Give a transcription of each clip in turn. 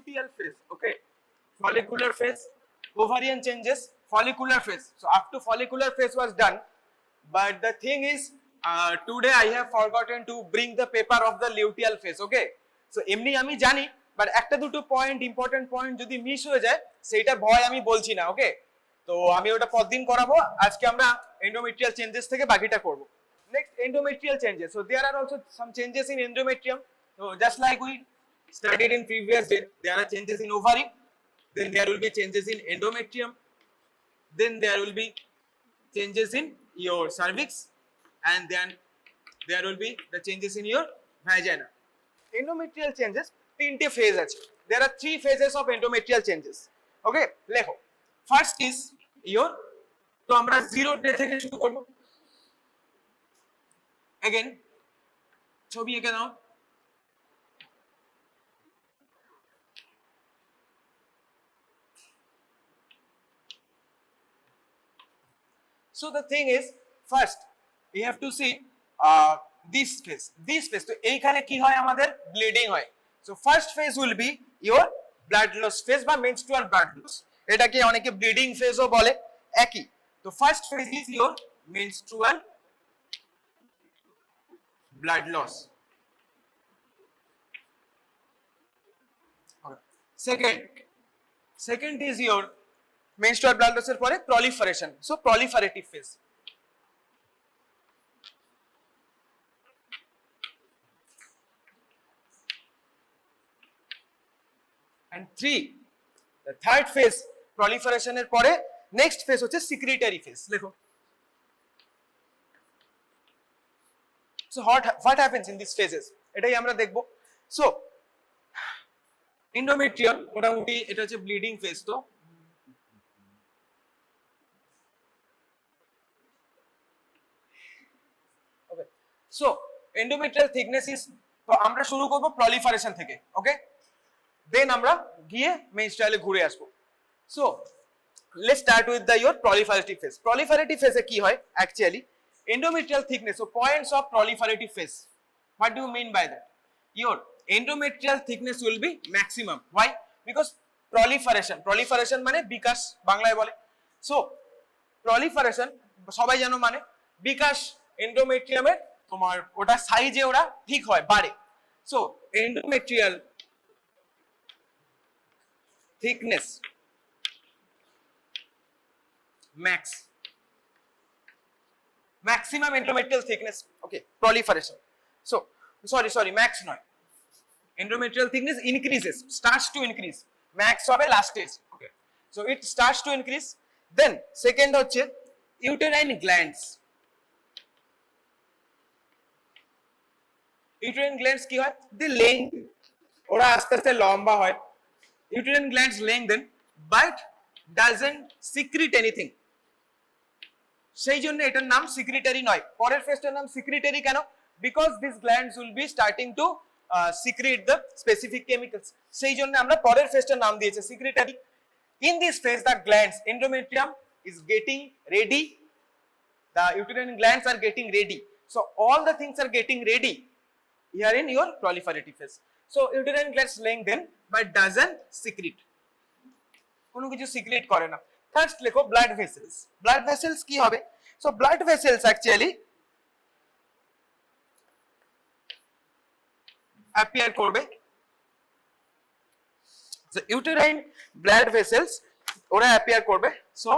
luteal phase. Okay, follicular phase, ovarian changes, follicular phase. So up to follicular phase was done, but the thing is today I have forgotten to bring the paper of the luteal phase. Okay, so এমনি আমি জানি, but একটা দুটো point important point যদি miss হয়ে যায় সেইটা ভয় আমি বলছি না। ওকে, তো আমি ওটা পরদিন করাবো, আজকে আমরা endometrial changes থেকে বাকিটা করব। Next, endometrial changes. So there are also some changes in endometrium. So just like we studied in previous day, there are changes in ovary, then there will be changes in endometrium, then there will be changes in your cervix, and then there will be the changes in your vagina. Endometrial changes তিনটে phase আছে। There are 3 phases of endometrial changes. Okay, লেখো। First is your, তো আমরা 0 day থেকে শুরু করব। Again, ছবি এঁকে নাও। So the thing is, first you have to see this phase. তো এইখানে কি হয় আমাদের ব্লিডিং হয়। So first phase will be your blood loss phase বা menstrual blood loss, এটাকে অনেকে ব্লিডিং ফেজও বলে, একই। তো first phase is your menstrual blood loss. Second is your menstrual blood loss এর পরে proliferation, so proliferative phase. And 3, the third phase proliferation এর পরে next phase হচ্ছে secretory phase. লেখো। So what happens in these phases, এটাই আমরা দেখব। So endometrium মোটামুটি এটা হচ্ছে ব্লিডিং ফেজ। তো ওকে, সো endometrial thickness is, তো আমরা শুরু করব proliferation থেকে। ওকে, দেন আমরা গিয়ে মেনস্ট্রুয়ালে ঘুরে আসবো। So let's start with the your proliferative phase. Proliferative phase এ কি হয় actually, endometrial thickness, so points of proliferative phase. What do you mean by that? Your endometrial thickness will be maximum. Why? Because proliferation মানে বিকাশ বাংলায় বলে। So proliferation সবাই জানো মানে বিকাশ এন্ডোমেট্রিয়ামের, তোমার ওটা সাইজে ওরা ঠিক হয়, বাড়ে। So endometrial thickness maximum endometrial thickness, okay, proliferation. So sorry max নয়, endometrial thickness increases, starts to increase, max হবে last stage. Okay, so it starts to increase. Then second হচ্ছে uterine glands. uterine glands কি হয়, the length, ওরা আস্তে আস্তে লম্বা হয়। uterine glands lengthen but doesn't secrete anything, সেই জন্য এটার নাম সিক্রিটারি নয়। পরের ফেজটার নাম সিক্রিটারি কেন? Because this glands will be starting to secrete the specific chemicals, সেই জন্য আমরা পরের ফেজটার নাম দিয়েছি secretory. In this phase the glands, endometrium is getting ready, the uterine glands are getting ready, so all the things are getting ready here in your proliferative phase. So uterine glands lengthen but doesn't secrete, কোনো কিছু secret করে না। First লেখো blood vessels. Blood vessels কি হবে? So blood vessels actually appear করবে, so uterine blood vessels ওরা appear করবে। So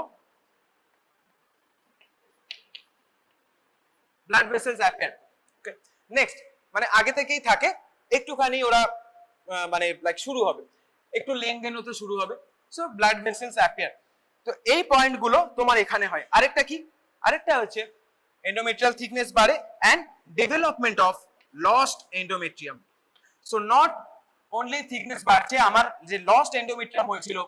blood vessels appear. Okay, next মানে আগে থেকেই থাকে, একটুখানি ওরা মানে লাইক শুরু হবে, একটু লেনদেন হতে শুরু হবে। So blood vessels appear. তো এই পয়েন্টগুলো তোমার এখানে হয়। আরেকটা কি? আরেকটা হচ্ছে endometrial thickness বাড়ে and development of lost endometrium. So not only thickness বাড়ছে, আমার যে lost endometrium হয়েছিল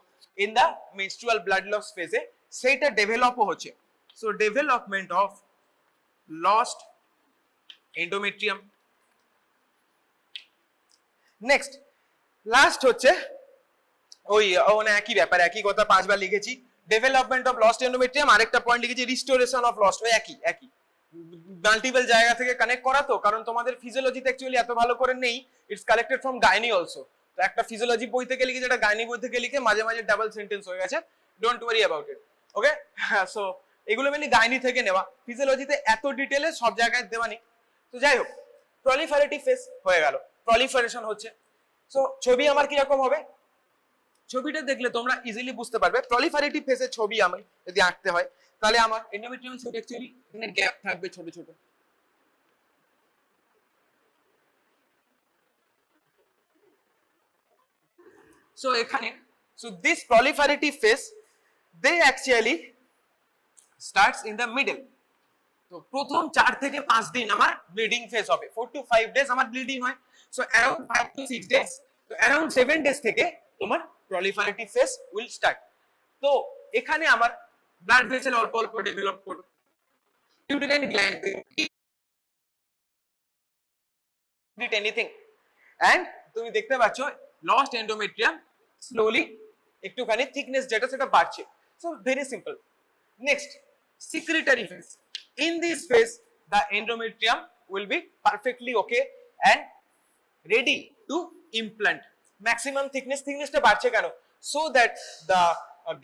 in the menstrual blood loss phase এ সেইটা ডেভেলপও হচ্ছে। So development of lost endometrium. Next, last হচ্ছে ওই মানে একই ব্যাপার, একই কথা 5 বার লিখেছি। ডেভেলপমেন্ট অফ লস্ট এন্ডোমেট্রিয়াম, আরেকটা পয়েন্ট লিখেছি রিস্টোরেশন অফ লস্ট, ওই একই মাল্টিপল জায়গা থেকে কানেক্ট করা। তো কারণ তোমাদের ফিজিওলজিতে অ্যাকচুয়ালি এত ভালো করে নেই, it's collected from gynae also, তো একটা ফিজিওলজি বই থেকে লিখে যেটা গাইনি বই থেকে লিখে মাঝে মাঝে ডাবল সেন্টেন্স হয়ে গেছে, don't worry about it. Okay, so এগুলো মেনলি গাইনি থেকে নেওয়া, ফিজিওলজিতে এত ডিটেলে সব জায়গায় দেওয়া নেই। তো যাই হোক, প্রলিফারেটিভ ফেজ হয়ে গেল, প্রলিফারেশন হচ্ছে। সো ছবি আমার কিরকম হবে, ছবিটা দেখলে তোমরা ইজিলি বুঝতে পারবে। প্রলিফারেটিভ ফেজের ছবি আমি যদি আঁকতে হয় তাহলে আমার এন্ডোমেট্রিয়াম ছোট অ্যাকচুয়ালি এখানে গ্যাপ থাকবে ছোট ছোট। সো এখানে so this proliferative phase they actually starts in the middle. তো প্রথম 4 থেকে 5 দিন আমার ব্লিডিং ফেজ হবে, 4 to 5 days আমার ব্লিডিং হয়। সো অ্যারাউন্ড 5 to 6 days, তো অ্যারাউন্ড 7 days থেকে তোমার প্রলিফারেটিভ ফেজ উইল স্টার্ট। তো এখানে আমার ব্লাড ভেসেল অল্প অল্প ডেভেলপ করবে, uterine gland did anything, and তুমি দেখতে পাচ্ছ লস্ট এন্ডোমেট্রিয়াম স্লোলি একটুখানি থিকনেস যেটা সেটা বাড়ছে। So very simple. Next, secretory phase. In this phase, the endometrium will be perfectly okay and ready to implant. Maximum thickness টা বাড়ছে কেন? So that the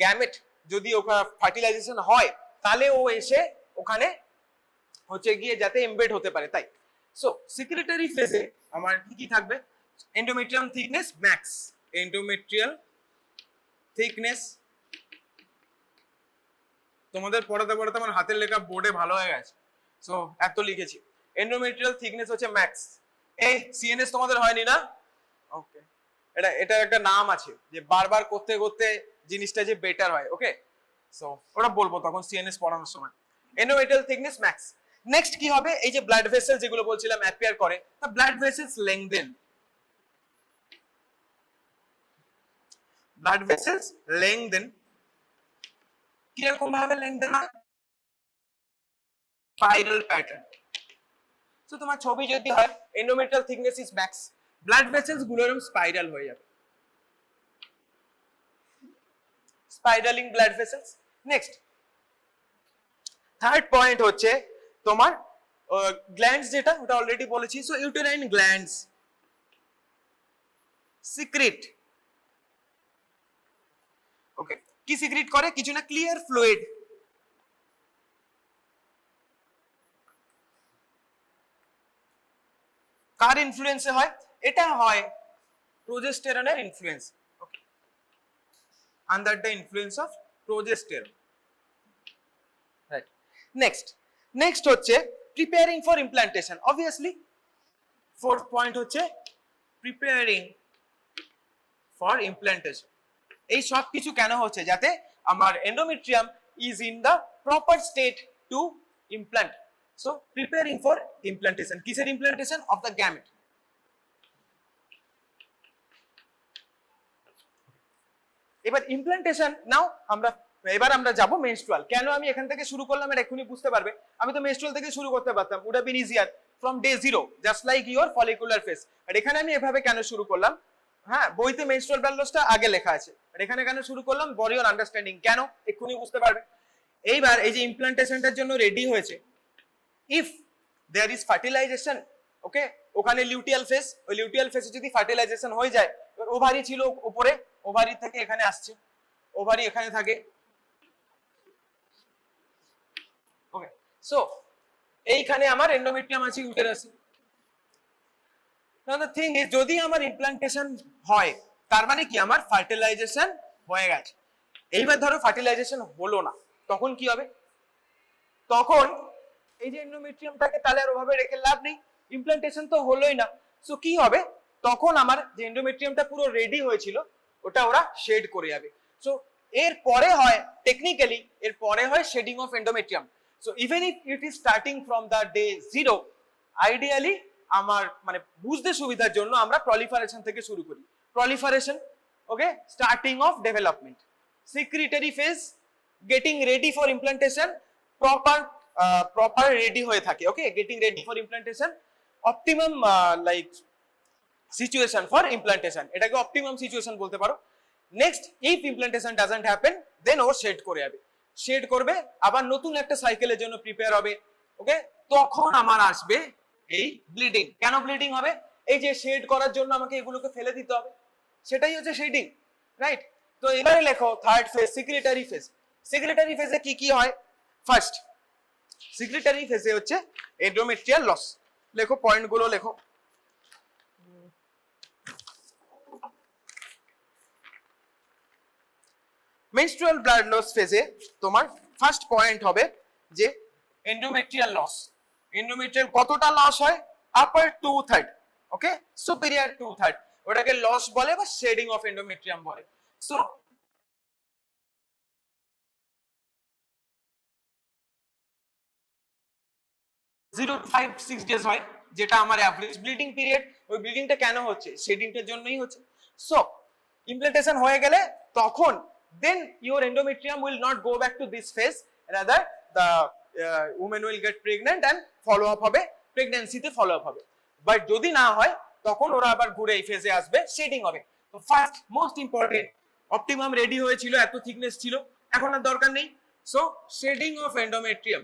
gamete যদি ওখানে ফার্টিলাইজেশন হয় তাহলে ও এসে ওখানে হচ্ছে গিয়ে যাতে এমবেড হতে পারে তাই। সো secretory phase এ আমার কি থাকবে, endometrium thickness max, endometrial thickness তোমাদের পড়াতে পড়াতে আমার হাতের লেখা বোর্ডে ভালো হয়ে গেছে, সো এত লিখেছি। এন্ডোমেট্রিয়াল থিকনেস হচ্ছে ম্যাক্স। এই সিএনএস তোমাদের হয়নি না? ওকে, এটা একটা নাম আছে যে বারবার করতে করতে জিনিসটা যে বেটার হয়। ওকে, সো ওটা বলবো তখন সিএনএস পড়ানোর সময়। Endometrial thickness max. নেক্সট কি হবে, এই যে ব্লাড ভেসেল যেগুলো বলছিলাম অ্যাপিয়ার করে, তা blood vessels lengthen, blood vessels lengthen কিরকম ভাবে লেংথেন হয়, স্পাইরাল প্যাটার্ন। সো তোমার ছবি যদি হয় endometrial thickness is max, blood vessels গুলো এরকম স্পাইরাল হয়ে যাবে, spiraling blood vessels. Next third point হচ্ছে তোমার গ্ল্যান্ডস, যেটা ওটা অলরেডি বলেছি। So uterine glands secrete, okay, কি সিক্রিট করে, কিছু না ক্লিয়ার ফ্লুইড। কার ইনফ্লুয়েন্সে হয়, এটা হয় প্রোজেস্টেরনের influence, okay, under the influence of progesterone, right. Next হচ্ছে preparing for implantation. Obviously fourth point হচ্ছে প্রিপেয়ারিং ফর ইমপ্লান্টেশন। এই সব কিছু কেন হচ্ছে, যাতে আমার endometrium is in the proper state to implant. So preparing for implantation, কিসের ইমপ্লান্টেশন, অফ দ্য গ্যামেট। এবার ইমপ্লান্টেশন নাও আমরা যাব মেনস্ট্রুয়াল। কেন আমি এখান থেকে শুরু করলাম এটা এক্ষুনি বুঝতে পারবে। আমি তো মেনস্ট্রুয়াল থেকে শুরু করতে পারতাম, would have been easier from day 0, just like your follicular phase. আর এখানে আমি এভাবে কেন শুরু করলাম, হ্যাঁ বইতে মেনস্ট্রুয়াল ব্যালোসটা আগে লেখা আছে, আর এখানে কেন শুরু করলাম, বডি অন আন্ডারস্ট্যান্ডিং, কেন এক্ষুনি বুঝতে পারবে। এইবার এই যে ইমপ্লান্টেশনটার জন্য রেডি হয়েছে, ইফ দেয়ার ইজ ফার্টিলাইজেশন, ওকে, ওখানে লিউটিয়াল ফেজ, ওই লিউটিয়াল ফেজে যদি ফার্টিলাইজেশন হয়ে যায়, ওভারি ছিল উপরে, ওভারি থেকে এখানে আসছে, ওভারি এখানে থাকে, ওকে। সো এইখানে আমার এন্ডোমেট্রিয়াম আছে, uterus. Now the thing is, যদি আমার ইমপ্লান্টেশন হয় তার মানে কি আমার ফার্টিলাইজেশন হয়ে গেছে। এইবার ধরো ফার্টিলাইজেশন হলো না, তখন কি হবে, তখন এই যে এন্ডোমেট্রিয়ামটাকে তাহলে আর ওভাবে রেখে লাভ নেই, ইমপ্লান্টেশন তো হলোই না। সো কি হবে, তখন আমার যে এন্ডোমেট্রিয়ামটা পুরো রেডি হয়েছিল ওটা ওরা শেড করে যাবে। সো এর পরে হয় টেকনিক্যালি, এর পরে হয় shedding of endometrium. So even if it is starting from the day 0, ideally আমার মানে বুঝতে সুবিধার জন্য আমরা প্রলিফারেশন থেকে শুরু করি। Proliferation, okay, starting of development, secretory phase, getting ready for implantation, proper ready হয়ে থাকে, ওকে, getting ready for implantation, optimum like situation for implantation, এটাকে optimum situation বলতে পারো। Next, if implantation doesn't happen, then ও shed করে যাবে, shade করবে, আবার নতুন একটা সাইকেলের জন্য প্রিপেয়ার হবে, ওকে। তখন আমার আসবে এই ব্লিডিং। কেন ব্লিডিং হবে, এই যে শেড করার জন্য আমাকে এগুলোকে ফেলে দিতে হবে, সেটাই হচ্ছে শেডিং, রাইট? তো এবারে লেখো third phase, secretary phase. Secretary ফেজে কি কি হয়? ফার্স্ট, সিক্রেটারি ফেজে হচ্ছে এন্ডোমেট্রিয়াল লস। লেখো পয়েন্টগুলো লেখো। মেনস্ট্রুয়াল ব্লাড লস ফেজে তোমার ফার্স্ট পয়েন্ট হবে যে এন্ডোমেট্রিয়াল লস। এন্ডোমেট্রিয়াল কতটা লস হয়? আপার 2/3, ওকে, সুপিরিয়র 2/3, ওটাকে লস বলে বা শেডিং অফ এন্ডোমেট্রিয়াম বলে। সো জিরো 5-6 ডেজ হয়, যেটা আমার অ্যাভারেজ ব্লিডিং পিরিয়ড। ওই ব্লিডিংটা কেন হচ্ছে? শেডিংটার জন্যই হচ্ছে। সো ইমপ্ল্যান্টেশন হয়ে গেলে তখন then your endometrium will not go back to this phase, rather the woman will get pregnant and follow up হবে, প্রেগন্যান্সিতে ফলো আপ হবে। বাট যদি না হয় তখন ওরা আবার ঘুরে এই ফেজে আসবে, শেডিং হবে। তো first most important, optimum ready হয়েছিল, এত থিকনেস ছিল, এখন আর দরকার নেই। So shedding of endometrium,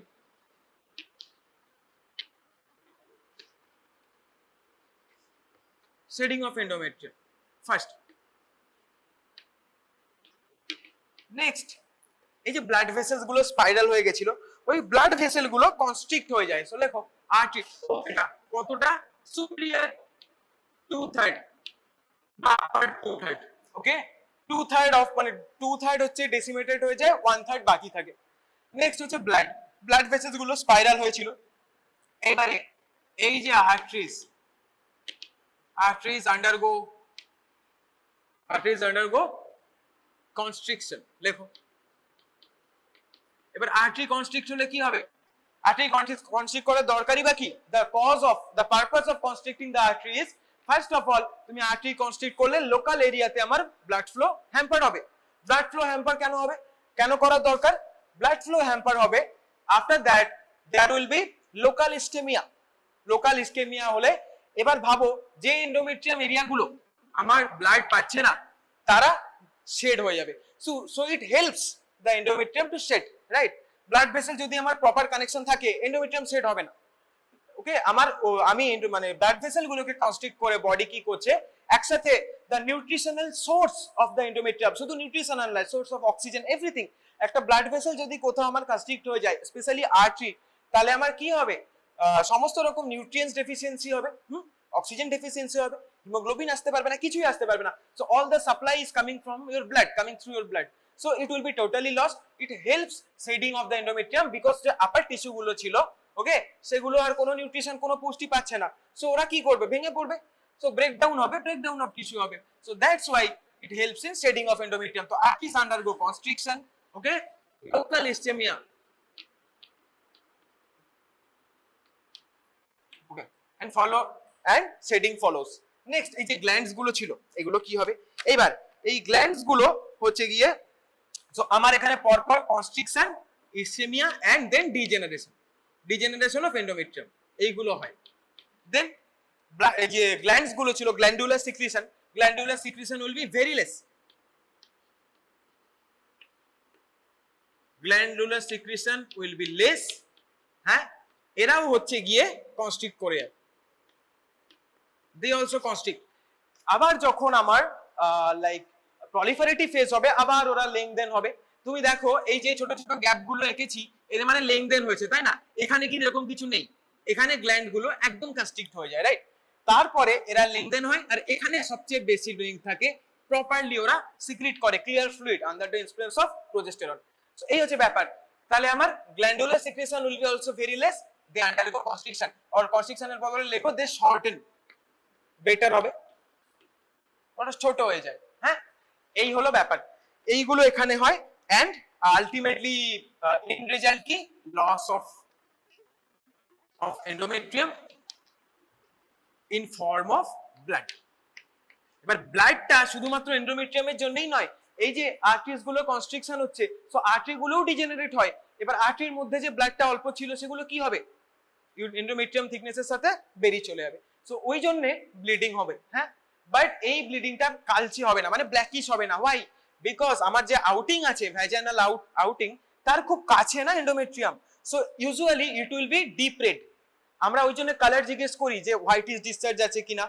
shedding of endometrium first. Next, এই যে ব্লাড ভেসেলস গুলো স্পাইরাল হয়ে গেছিল, ওই ব্লাড ভেসেল গুলো কনস্ট্রিক্ট হয়ে যায়। সো লেখো আর্টারি, এটা কতটা? সুপিরিয়র 2/3 বা আপার 2/3, ওকে, 2/3 অফ মানে 2/3 হচ্ছে ডেসিমেটেড হয়ে যায়, 1/3 বাকি থাকে। নেক্সট হচ্ছে ব্লাড, ব্লাড ভেসেলস গুলো স্পাইরাল হয়েছিল। এবারে এই যে আর্টারিজ, আর্টারিজ আন্ডারগো কনস্ট্রিকশন। লেখো এবার আর্টারি কনস্ট্রিক্ট হলে কি হবে? আর্টারি কনস্ট্রিক্ট করার দরকারই বা কি? The purpose of constricting the artery is, first of all তুমি আর্টারি কনস্ট্রিক্ট করলে লোকাল এরিয়াতে আমার ব্লাড ফ্লো হ্যাম্পার হবে। ব্লাড ফ্লো হ্যাম্পার কেন হবে? কেন করার দরকার? ব্লাড ফ্লো হ্যাম্পার হবে after that there will be local ischemia. Local ischemia হলে এবার ভাবো যে এন্ডোমেট্রিয়াম এরিয়াগুলো আমার ব্লাড পাচ্ছে না তারা শেড হয়ে যাবে। So it helps the endometrium to shed, right? Blood vessel যদি আমার প্রপার কানেকশন থাকে এন্ডোমেট্রিয়াম শেড হবে না, ওকে। আমি মানে ব্লাড ভেসেল গুলোকে কনস্ট্রিক্ট করে বডি কি করছে একসাথে, the nutritional source of the endometrium, শুধু নিউট্রিশনাল নয়, সোর্স অফ অক্সিজেন, এভরিথিং। একটা ব্লাড ভেসেল যদি কোথাও আমার কনস্ট্রিক্ট হয়ে যায়, স্পেশালি আর্টারি, তাহলে আমার কি হবে? সমস্ত রকম নিউট্রিয়েন্টস ডেফিসিয়েন্সি হবে, অক্সিজেন ডেফিসিয়েন্সি হবে, হিমোগ্লোবিন আসতে পারবে না, কিছুই আসতে পারবে না। So all the supply is coming from your blood, coming through your blood, so it will be totally lost. It helps shading of the endometrium because যে আপার টিস্যু গুলো ছিল, ওকে, সেগুলো আর কোনো নিউট্রিশন, কোনো পুষ্টি পাচ্ছে না। সো ওরা কি করবে? ভেঙে পড়বে। সো ব্রেকডাউন হবে, ব্রেকডাউন অফ টিস্যু হবে। So that's why it helps in shading of endometrium. তো arteries undergo constriction, okay, local ischemia, okay, and shading follows. Next, এই যে গ্ল্যান্ডস গুলো ছিল এগুলো কি হবে? এইবার এই গ্ল্যান্ডস গুলো হচ্ছে গিয়ে, সো আমার এখানে পরপর constriction, ischemia and then degeneration of endometrium, এইগুলো হয়। দেন এই যে গ্ল্যান্ডস গুলো ছিল, glandular secretion will be very less. Glandular secretion will be less, হ্যাঁ, এরাও হচ্ছে গিয়ে কনস্ট্রিক্ট করে, দে অলসো কনস্ট্রিক্ট। আবার যখন আমার লাইক প্রলিফারেটিভ ফেজ হবে, আবার ওরা লেংথেন হবে। তুমি দেখো এই যে ছোট ছোট গ্যাপ গুলো এঁকেছি, এর মানে লেংথেন হয়েছে, তাই না? এখানে কি এরকম কিছু নেই, এখানে গ্ল্যান্ড গুলো একদম কনস্ট্রিক্ট হয়ে যায়, রাইট? তারপরে এরা লেংথেন হয়, আর এখানে সবচেয়ে বেশি লেংথ থাকে, প্রপারলি ওরা সিক্রিট করে clear fluid under the influence of progesterone. So এই হচ্ছে ব্যাপার। তাহলে আমার glandular secretion will be also very less, they undergo constriction, আর কনস্ট্রিকশনের বদলে লেখো দে শর্টেন, বেটার হবে, ওটা ছোট হয়ে যায়, হ্যাঁ। এই হলো ব্যাপার, এইগুলো এখানে হয়। এন্ড আলটিমেটলি এন্ড রেজাল্ট কি? Loss of endometrium in form of blood. এবার ব্লাডটা শুধুমাত্র এন্ডোমেট্রিয়ামের জন্যই নয়, এই যে আর্টারিজ গুলো কনস্ট্রিকশন হচ্ছে, সো আর্টারি গুলোও ডিজেনারেট হয়। এবার আর্টারির মধ্যে যে ব্লাডটা অল্প ছিল সেগুলো কি হবে? এন্ডোমেট্রিয়াম থিকনেসের সাথে বেরিয়ে চলে যাবে। সো ওই জন্য ব্লিডিং হবে, হ্যাঁ। বাট এই ব্লিডিংটা কালচে হবে না, মানে ব্ল্যাকিশ হবে না। হোয়াই? বিকজ আমার যে আউটিং আছে, ভ্যাজাইনাল আউটিং, তার খুব কাছে না endometrium. So usually it will be deep red. আমরা ওই জন্য কালার জিজ্ঞেস করি যে হোয়াইট ইজ ডিসচার্জ আছে কিনা,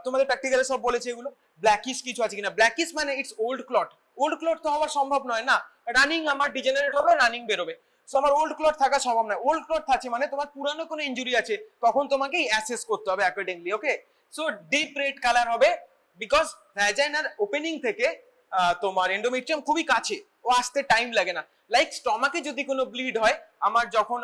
তোমাদের প্র্যাকটিক্যালে সব বলেছে এগুলো। ব্ল্যাকিশ কিছু আছে কিনা। ব্ল্যাকিশ মানে it's old clot, old clot তো হওয়ার সম্ভব নয় না, রানিং আমার ডিজেনারেট হবে, রানিং বেরোবে। সো আমার ওল্ড ক্লট থাকা সম্ভব নয়। ওল্ড ক্লট থাকছে মানে তোমার পুরানো কোনো ইনজুরি আছে, তখন তোমাকে অ্যাসেস করতে হবে অ্যাকর্ডিংলি। ওকে, সো ডিপ রেড কালার হবে বিকজ ভ্যাজাইনার ওপেনিং থেকে তোমার এন্ডোমেট্রিয়াম খুবই কাছে, ও আসতে টাইম লাগে না। লাইক স্টমাকে যদি কোনো ব্লিড হয়, আমার যখন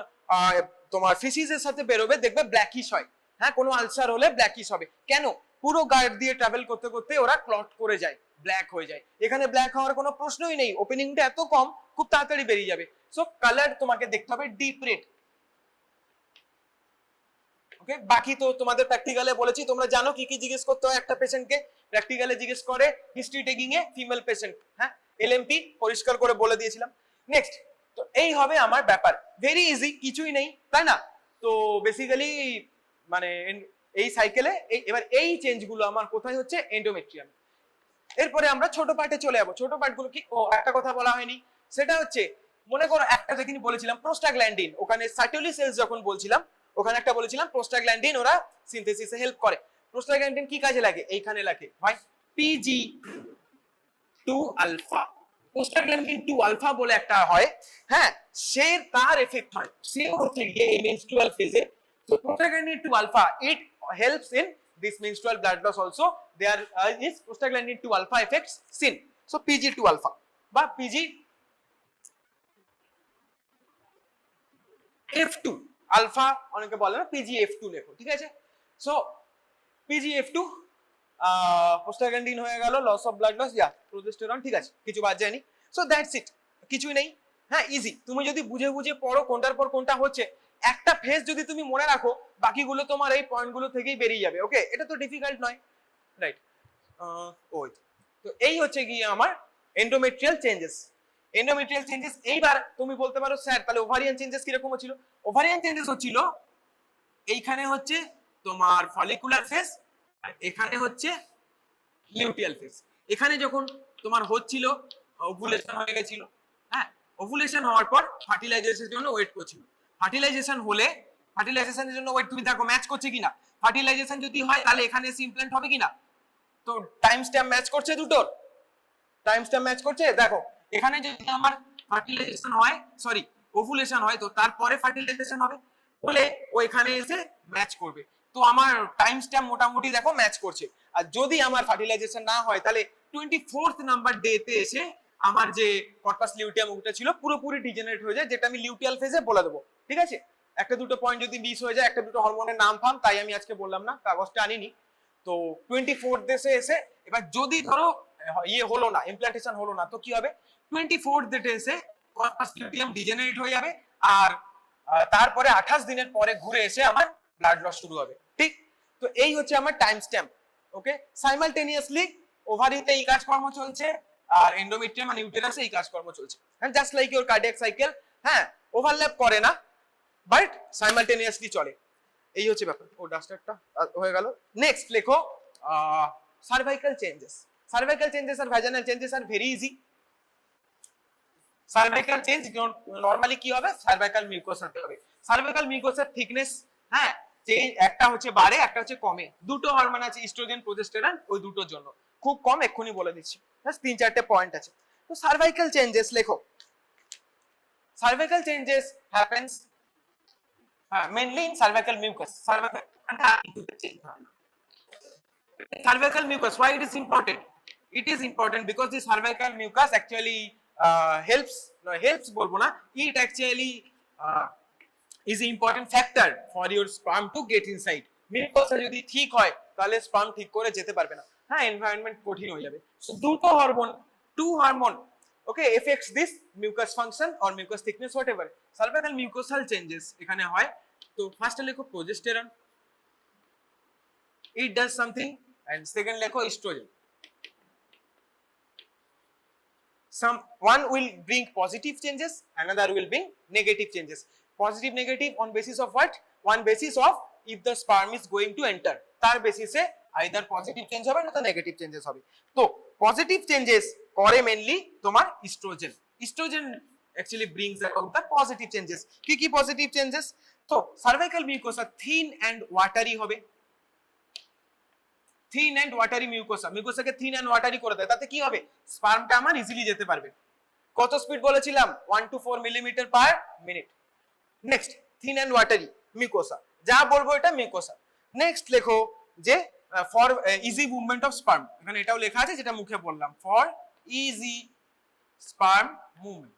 তোমার ফিসিসের সাথে বেরোবে দেখবে ব্ল্যাকিশ হয়। হ্যাঁ, কোনো আলসার হলে ব্ল্যাকিশ হবে কেন? পুরো গার্ড দিয়ে ট্রাভেল করতে করতে ওরা ক্লট করে যায়, ব্ল্যাক হয়ে যায়। এখানে ব্ল্যাক হওয়ার কোনো প্রশ্নই নেই, ওপেনিংটা এত কম, খুব তাড়াতাড়ি বেরিয়ে যাবে। সো কালার তোমাকে দেখতে হবে ডিপ রেড। ওকে, বাকি তো তোমাদের প্র্যাকটিক্যালে বলেছি, তোমরা জানো কি কি জিজ্ঞেস করতে হয় একটা পেশেন্টকে। প্র্যাকটিক্যালে জিজ্ঞেস করে history taking a female patient, হ্যাঁ এলএমপি পরিষ্কার করে বলে দিয়েছিলাম। নেক্সট, তো এই হবে আমার ব্যাপার, ভেরি ইজি, কিছুই নেই তাই না? তো বেসিক্যালি মানে এই সাইকেলে এবার এই চেঞ্জগুলো আমার কোথায় হচ্ছে? এন্ডোমেট্রিয়াম। এরপরে আমরা ছোট পার্টে চলে যাবো। ছোট পার্টগুলো কি? ও একটা কথা বলা হয়নি, সেটা হচ্ছে মনে করো একটা যেখানে বলেছিলাম প্রোস্টাগ্ল্যান্ডিন, ওখানে সার্টুলি সেলস যখন বলছিলাম, ওখানে একটা বলেছিলাম প্রোস্টাগ্ল্যান্ডিন ওরা সিনথেসিসে হেল্প করে। প্রোস্টাগ্ল্যান্ডিন কি কাজে লাগে? এইখানে লাগে ভাই PG2 আলফা। প্রোস্টাগ্ল্যান্ডিন 2 আলফা বলে একটা হয়, হ্যাঁ, সে তার এফেক্ট হয়, সে হচ্ছে এই মেনস্ট্রুয়াল ফেজে। তো prostaglandin 2 alpha it helps in this menstrual blood loss also. There is prostaglandin 2 alpha effects seen. So PG2 alpha বা PGF2 alpha অনেকে বলে না, PGF2 লেখো, ঠিক আছে? সো PGF2 prostaglandin হয়ে গেল, loss of blood loss, yeah progesterone, ঠিক আছে, কিছু বাদ যায়নি। সো দ্যাটস ইট, কিছুই নেই। হ্যাঁ, ইজি, তুমি যদি বুঝে বুঝে পড়ো কোনটার পর কোনটা হচ্ছে, একটা ফেজ যদি তুমি মনে রাখো, বাকিগুলো তোমার এই পয়েন্টগুলো থেকেই বেরিয়ে যাবে। ওকে, এটা তো ডিফিকাল্ট নয়, রাইট? ওই তো এই হচ্ছে গিয়ে আমার এন্ডোমেট্রিয়াল চেঞ্জেস। Endometrial changes. এইবার তুমি বলতে পারো স্যার তাহলে ওভারিয়ান চেঞ্জেস কিরকম হচ্ছিল? ওভারিয়ান চেঞ্জেস হচ্ছিল এইখানে হচ্ছে তোমার ফলিকুলার ফেজ, আর এখানে হচ্ছে লিউটিয়াল ফেজ। এখানে যখন তোমার হচ্ছিল ওভুলেশন হয়ে গেছিল, হ্যাঁ, ওভুলেশন হওয়ার পর ফার্টিলাইজেশনের জন্য ওয়েট করছিল। ফার্টিলাইজেশন হলে, ফার্টিলাইজেশনের জন্য ওয়েট, তুমি দেখো ম্যাচ করছে কিনা। ফার্টিলাইজেশন যদি হয় তাহলে এখানে এসে ইমপ্ল্যান্ট হবে কিনা? তো টাইম স্ট্যাম্প ম্যাচ করছে, দুটোর টাইম স্ট্যাম্প ম্যাচ করছে। দেখো এখানে যদি আমার ফার্টিলাইজেশন হয়, সরি ওভুলেশন হয়, তো তারপরে ফার্টিলাইজেশন হবে বলে ও এখানে এসে ম্যাচ করবে। তো আমার টাইম স্ট্যাম্প মোটামুটি দেখো ম্যাচ করছে। আর যদি আমার ফার্টিলাইজেশন না হয় তাহলে 24th নাম্বার ডেতে এসে আমার যে কর্পাস লিউটিয়াম ওটা ছিল পুরোপুরি ডিজেনারেট হয়ে যায়, যেটা আমি লিউটিয়াল ফেজে বলে দেবো, ঠিক আছে? একটা দুটো পয়েন্ট যদি মিস হয়ে যায়, একটা দুটো হরমোনের নাম ফাম, তাই আমি আজকে বললাম না, কাগজটা আনিনি। তো 24th ডেতে এসে এবার যদি ধরো ইয়ে হলো না, ইমপ্ল্যান্টেশন হলো না, তো কি হবে? 24th ডেতে এসে কর্পাস লিউটিয়াম ডিজেনারেট হয়ে যাবে, আর তারপরে 28 দিনের পরে ঘুরে এসে আমার ব্লাড লস শুরু হবে, ঠিক? তো এই হচ্ছে আমার টাইম স্ট্যাম্প। ওকে, সাইমালটেনিয়াসলি ওভারিতে এই কাজকর্ম চলছে, আর এন্ডোমেট্রিয়াম আর ইউটেরাসে এই কাজকর্ম চলছে, হ্যাঁ, just like your cardiac cycle. হ্যাঁ, ওভারল্যাপ করে না, বাট সাইমালটেনিয়াসলি চলে। এই হচ্ছে ব্যাপার। ও ডাস্টারটা হয়ে গেল। নেক্সট লেখো সার্ভাইকাল চেঞ্জেস। সার্ভাইকাল চেঞ্জেস আর vaginal changes are very easy. Cervical change normally কি হবে? সার্ভাইকাল মিউকোসাতে হবে। সার্ভাইকাল মিউকোসার থিকনেস, হ্যাঁ, চেঞ্জ একটা হচ্ছে বাড়ে, একটা হচ্ছে কমে। দুটো হরমোন আছে, ইস্ট্রোজেন প্রজেস্টেরন, ওই দুটোর জন্য খুব কম, এক্ষুনি বলে দিচ্ছি, বাস 3-4টে পয়েন্ট আছে। তো সার্ভাইকাল চেঞ্জেস লেখো। Cervical changes happens mainly in cervical mucus. Cervical mucus, why it is important? It is important because the cervical mucus actually helps bolbo na, it actually is an important factor for your sperm to get inside. Mucus যদি ঠিক হয় তাহলে sperm ঠিক করে যেতে পারবে না, হ্যাঁ, environment কঠিন হয়ে যাবে। So দুটো hormone, two hormone, okay, affects this mucus function or mucus thickness whatever. Cervical mucosal changes এখানে হয়। তো ফার্স্টে লেখো progesterone, it does something, and second লেখো estrogen. One will bring positive changes, another will bring negative changes. Positive negative on basis of what? One basis of if the sperm is going to enter, তার বেসিসে either positive change হবে না তো negative changes হবে। তো positive changes করে mainly তোমার estrogen. Estrogen actually brings about the positive changes. কি কি পজিটিভ চেঞ্জেস? তো cervical mucosa thin and watery হবে, থিন অ্যান্ড ওয়াটারি মিউকোসা, মিউকোসাকে থিন অ্যান্ড ওয়াটারি করে দেয়, তাতে কি হবে স্পার্মটা আমার ইজিলি যেতে পারবে। কত স্পিড বলেছিলাম 1 to 4 millimetre per minute. Next thin and watery mucosa, যা বলবো এটা মিউকোসা। নেক্সট লেখো যে for easy movement of sperm, এখানে এটাও লেখা আছে যেটা মুখে বললাম, for easy sperm movement.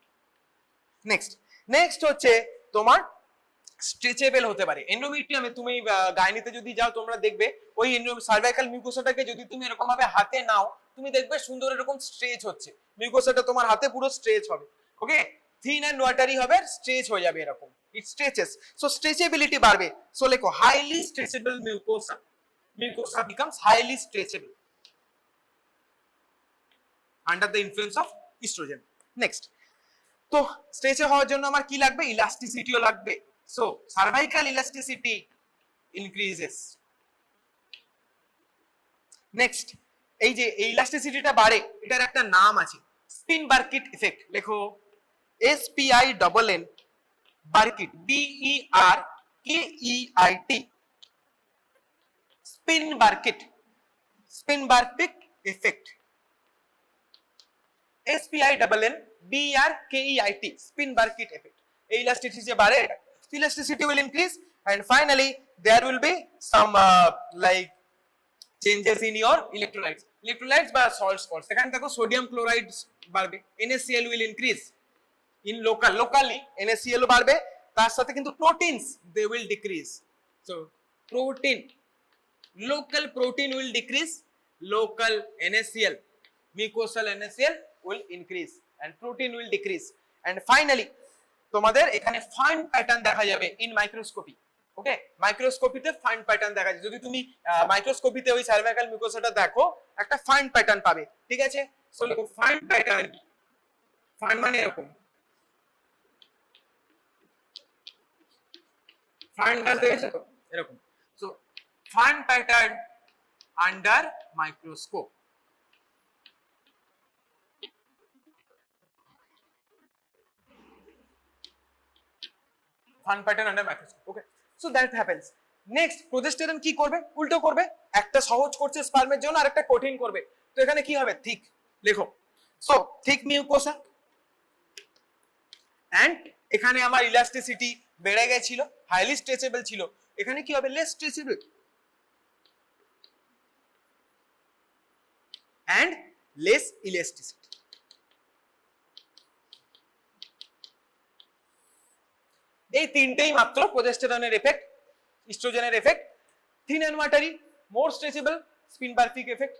Next হচ্ছে তোমার স্ট্রেচেবল হতে পারে। এন্ডোমেট্রিয়ামে তুমি গাইনিতে যদি যাও তোমরা দেখবে ওই সার্ভাইকাল মিউকোসাটাকে যদি তুমি এরকম ভাবে হাতে নাও তুমি দেখবে সুন্দর এরকম স্ট্রেচ হচ্ছে, মিউকোসাটা তোমার হাতে পুরো স্ট্রেচ হবে। ওকে, থিন অ্যান্ড ওয়াটারি হবে, স্ট্রেচ হয়ে যাবে এরকম, ইট স্ট্রেচেস, সো স্ট্রেচেবিলিটি বাড়বে। সো লেখো highly stretchable mucosa, mucosa becomes highly stretchable under the influence of estrogen. Next, তো স্ট্রেচে হওয়ার জন্য আমার কি লাগবে, ইলাস্টিসিটিও লাগবে। So cervical elasticity increases. Next, এই যে এই ইলাস্টিসিটিটা বাড়ে এটার একটা নাম আছে, স্পিন বার্কিট ইফেক্ট। লেখো SPINN বার্কিট, BERKEIT, spinnbarkeit, spinnbarkeit effect, SPINN BERKEIT, spinnbarkeit effect. এই ইলাস্টিসিটি যে বাড়ে, elasticity will increase and finally there will be some like changes in your electrolytes বা salts forms। এখানে দেখো sodium chloride বাড়বে, NaCl will increase in locally NaCl বাড়বে, তার সাথে কিন্তু proteins they will decrease। so local protein will decrease, local NaCl, mucosal NaCl will increase and protein will decrease and finally তোমাদের এখানে fine pattern দেখা যাবে in microscopy. Okay, মাইক্রোস্কোপিতে fine pattern দেখা যায়, যদি তুমি মাইক্রোস্কোপিতে ওই সার্ভাইকাল মিউকোসাটা দেখো একটা ফাইন প্যাটার্ন পাবে, ঠিক আছে। সো লেখো ফাইন প্যাটার্ন, ফাইন মানে এরকম, ফাইন দেখেছো তো এরকম। So fine pattern under microscope. Fun pattern under microscope. Okay, so that happens. Next, progesterone কি করবে, উল্টো করবে, একটা সহজ করছে স্পার্মের জন্য আর একটা কঠিন করবে। তো এখানে কি হবে, থিক, লেখো সো থিক মিউকোসা এন্ড এখানে আমার ইলাস্টিসিটি বেড়ে গেছিল, হাইলি স্ট্রেচেবল ছিল, এখানে কি হবে, less stretchable and less elasticity. এই তিনটেই মাত্র প্রোজেস্টেরনের এফেক্ট, ইস্ট্রোজেনের effect. Thin and watery, more stretchable, spinnbarkeit effect,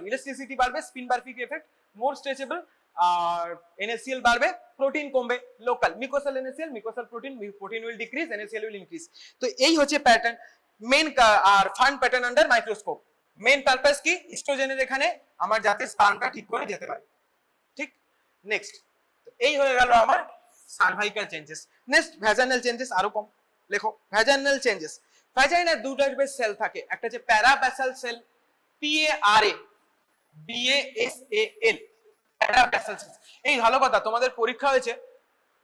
elasticity বাড়বে, spinnbarkeit effect, more stretchable, আর NaCl বাড়বে, প্রোটিন কমবে, local mucosal NaCl, mucosal protein, protein will decrease, NaCl will increase. তো এই হচ্ছে প্যাটার্ন মেন, আর fern pattern under microscope. Main purpose কি, ইস্ট্রোজেনের এখানে আমার যাতে স্পার্মটা ঠিক করে যেতে পারে, ঠিক। নেক্সট, এই হয়ে গেল আমার cervical changes. Next vaginal changes আরো কম, লেখো ভ্যাজাইনাল চেঞ্জেস। ভ্যাজাইনায় দুটো টাইপের সেল থাকে, একটা হচ্ছে প্যারাব্যাসাল সেল, PARA BASAL, প্যারাব্যাসাল সেল। এই ভালো কথা, তোমাদের পরীক্ষা হয়েছে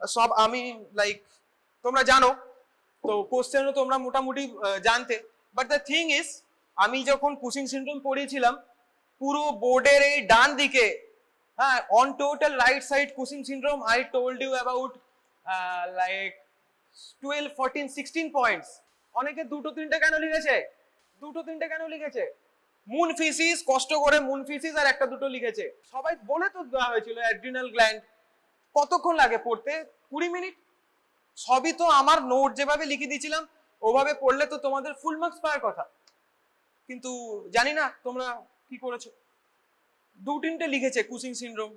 সব, আমি লাইক তোমরা জানো তো, কোশ্চেনও তোমরা মোটামুটি জানতে, বাট দ্য থিং ইজ আমি যখন কুচিং সিনড্রোম পড়িয়েছিলাম পুরো বোর্ডের এই ডান দিকে, হ্যাঁ, on total right side Cushing syndrome I told you about like 12 14 16 points। অনেকে দুটো তিনটে কেন লিখেছে, দুটো তিনটে কেন লিখেছে, মুন ফিসিস, কষ্ট করে মুন ফিসিস আর একটা দুটো লিখেছে। সবাই বলে তো দেওয়া হয়েছিল অ্যাড্রিনাল গ্ল্যান্ড, কতক্ষণ লাগে পড়তে, 20 মিনিট। সবই তো আমার নোট যেভাবে লিখে দিয়েছিলাম ওভাবে পড়লে তো তোমাদের ফুল মার্কস পাওয়ার কথা, কিন্তু জানি না তোমরা কি করেছো। দু তিনটে লিখেছে কুচিং সিনড্রোম,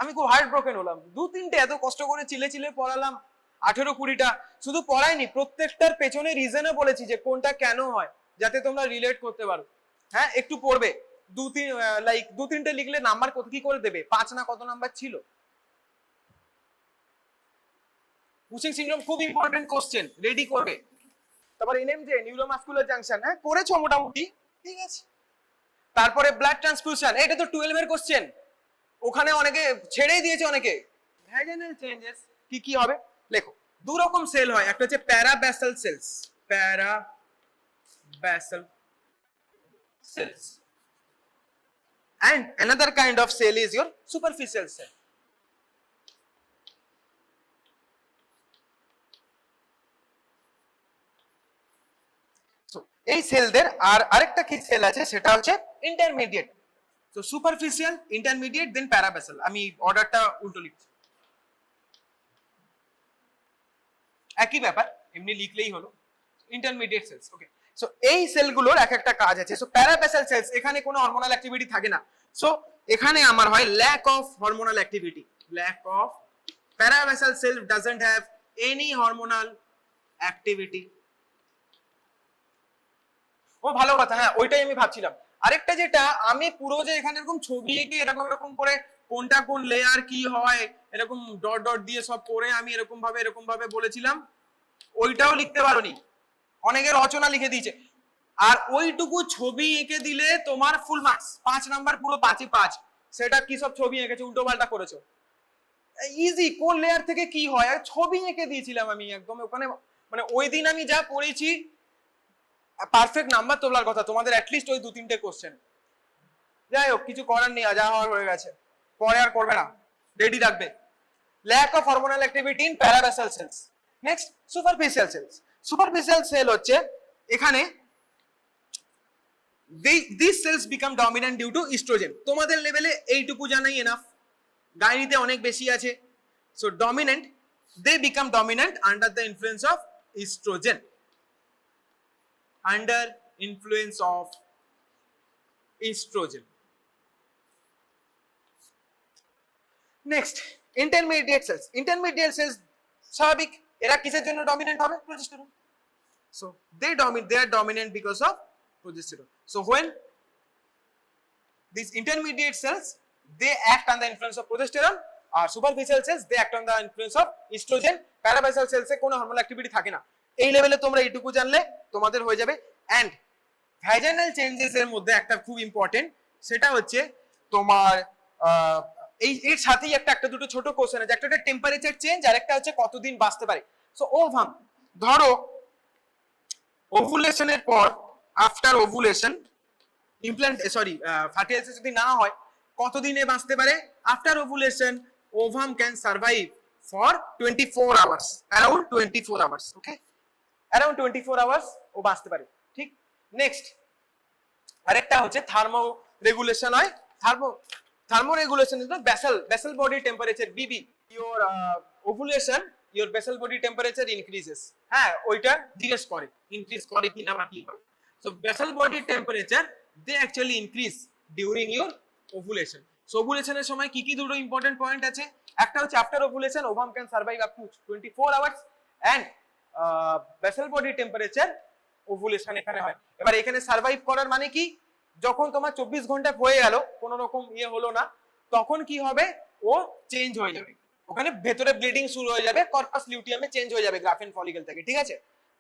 আমি খুব হার্ট ব্রোকেন হলাম। দু তিনটে এত কষ্ট করে চিলে পড়ালাম, 18-20টা, শুধু পড়াইনি, প্রত্যেকটার পেছনে রিজনও বলেছি যে কোনটা কেন হয়, যাতে তোমরা রিলেট করতে পারো। হ্যাঁ, একটু পড়বে, দু তিনটে লিখলে নাম্বার কত কি করে দেবে, 5 না কত নাম্বার ছিল। কুচিং সিনড্রোম খুব ইম্পর্টেন্ট কোশ্চেন, রেডি করবে। তারপর NMJ, নিউরোমাসকুলার জাংশন, হ্যাঁ করেছো মোটামুটি, ঠিক আছে। তারপরে ব্লাড ট্রান্সফিউশন, এটা তো 12 এর কোশ্চেন, ওখানে অনেকে ছেড়েই দিয়েছে অনেকে। ভ্যাজাইনাল চেঞ্জেস কি কি হবে, লেখো দু রকম সেল হয়, একটা হচ্ছে প্যারাব্যাসাল sales, প্যারাব্যাসাল cells. And another kind of cell is your superficial cell. So এই সেলদের আর আরেকটা কি সেল আছে সেটা হচ্ছে ইন্টারমিডিয়েট। সো সুপারফিশিয়াল, ইন্টারমিডিয়েট, দেন প্যারাবেসাল। আমি অর্ডারটা উল্টো লিখছি, একই ব্যাপার, এমনি লিখলেই হলো। ইন্টারমিডিয়েট সেলস, ওকে। সো এই সেলগুলোর এক একটা কাজ আছে। সো প্যারাবেসাল সেলস, এখানে কোনো হরমোনাল অ্যাক্টিভিটি থাকে না। সো এখানে আমার হয় lack of hormonal activity, lack of parabasal cell doesn't have any hormonal activity. ও ভালো কথা, হ্যাঁ ওইটাই আমি ভাবছিলাম। আরেকটা যেটা আমি পুরো যে এখানে এরকম ছবি এঁকে এরকম এরকম করে কোনটা কোন লেয়ার কি হয় এরকম ডট ডট দিয়ে সব করে আমি এরকম ভাবে বলেছিলাম, ওইটাও লিখতে পারোনি, অনেকের রচনা লিখে দিয়েছে। আর ওইটুকু ছবি এঁকে দিলে তোমার ফুল মার্কস, 5 নাম্বার, পুরো 5ই 5। সেটা কি সব ছবি এঁকেছো, উল্টো পাল্টা করেছো। ইজি, কোন লেয়ার থেকে কি হয় আর ছবি এঁকে দিয়েছিলাম আমি একদম ওখানে। মানে ওই দিন আমি যা পড়েছি, পারফেক্ট নাম্বার তোলার কথা তোমাদের অ্যাটলিস্ট ওই 2-3টে কোশ্চেন। যাই হোক, কিছু করার নেই, যা হওয়ার হয়ে গেছে, পরে আর করবে না, রেডি রাখবে। Lack of hormonal activity in parabasal cells. Next superficial cells. Superficial cell হচ্ছে এখানে this cells become dominant due to estrogen. তোমাদের লেভেলে এইটুকু জানাই এনাফ, গাইনিতে অনেক বেশি আছে। So dominant, they become dominant under the influence of estrogen, under influence of estrogen. Next, intermediate cells. Intermediate cells স্বাভাবিক, এরা কিসের জন্য ডমিনেন্ট হবে? Progesterone. So they are dominant because of progesterone. So when these intermediate cells, they act on the influence of progesterone, আর superficial cells they act on the influence of estrogen. Parabasal cells এ কোনো hormonal activity থাকে না। এই লেভেলে তোমরা এইটুকু জানলে তোমাদের হয়ে যাবে। অ্যান্ড ভ্যাজাইনাল চেঞ্জেস এর মধ্যে একটা খুব ইম্পর্টেন্ট, সেটা হচ্ছে তোমার এই এর সাথেই একটা দুটো ছোট কোশ্চেন আছে। একটা টেম্পারেচার চেঞ্জ, আর একটা হচ্ছে কতদিন বাঁচতে পারে। সো ওভাম, ধরো ওভুলেশনের পর, আফটার ওভুলেশন ফার্টিলাইজেশন যদি না হয় কতদিনে বাঁচতে পারে? After ovulation ovum can survive for 24 hours, around 24 hours. Okay, around 24 hours ও বাঁচতে পারে। ঠিক। নেক্সট আরেকটা হচ্ছে থার্মো রেগুলেশন হয়। Thermoregulation is the basal body temperature, BB. Your ovulation, your basal body temperature increases. হ্যাঁ, ওইটা জিজ্ঞেস করে ইনক্রিজ করে কিনা বা কি করে। So basal body temperature they actually increase during your ovulation. So ওভুলেশনের সময় কি কি দুটো ইম্পর্টেন্ট পয়েন্ট আছে? একটা হচ্ছে after ovulation ovum can survive up to 24 hours, and basal body temperature ovulation এখানে হয়। এবার এখানে সার্ভাইভ করার মানে কি? যখন তোমার 24 ঘন্টা হয়ে গেল, কোনো রকম হলো না, তখন কি হবে? ও চেঞ্জ হয়ে যাবে, ওখানে ভেতরে ব্লিডিং শুরু হয়ে যাবে, কর্পাস লিউটিয়ামে চেঞ্জ হয়ে যাবে গ্রাফিন ফলিকল থেকে। ঠিক আছে,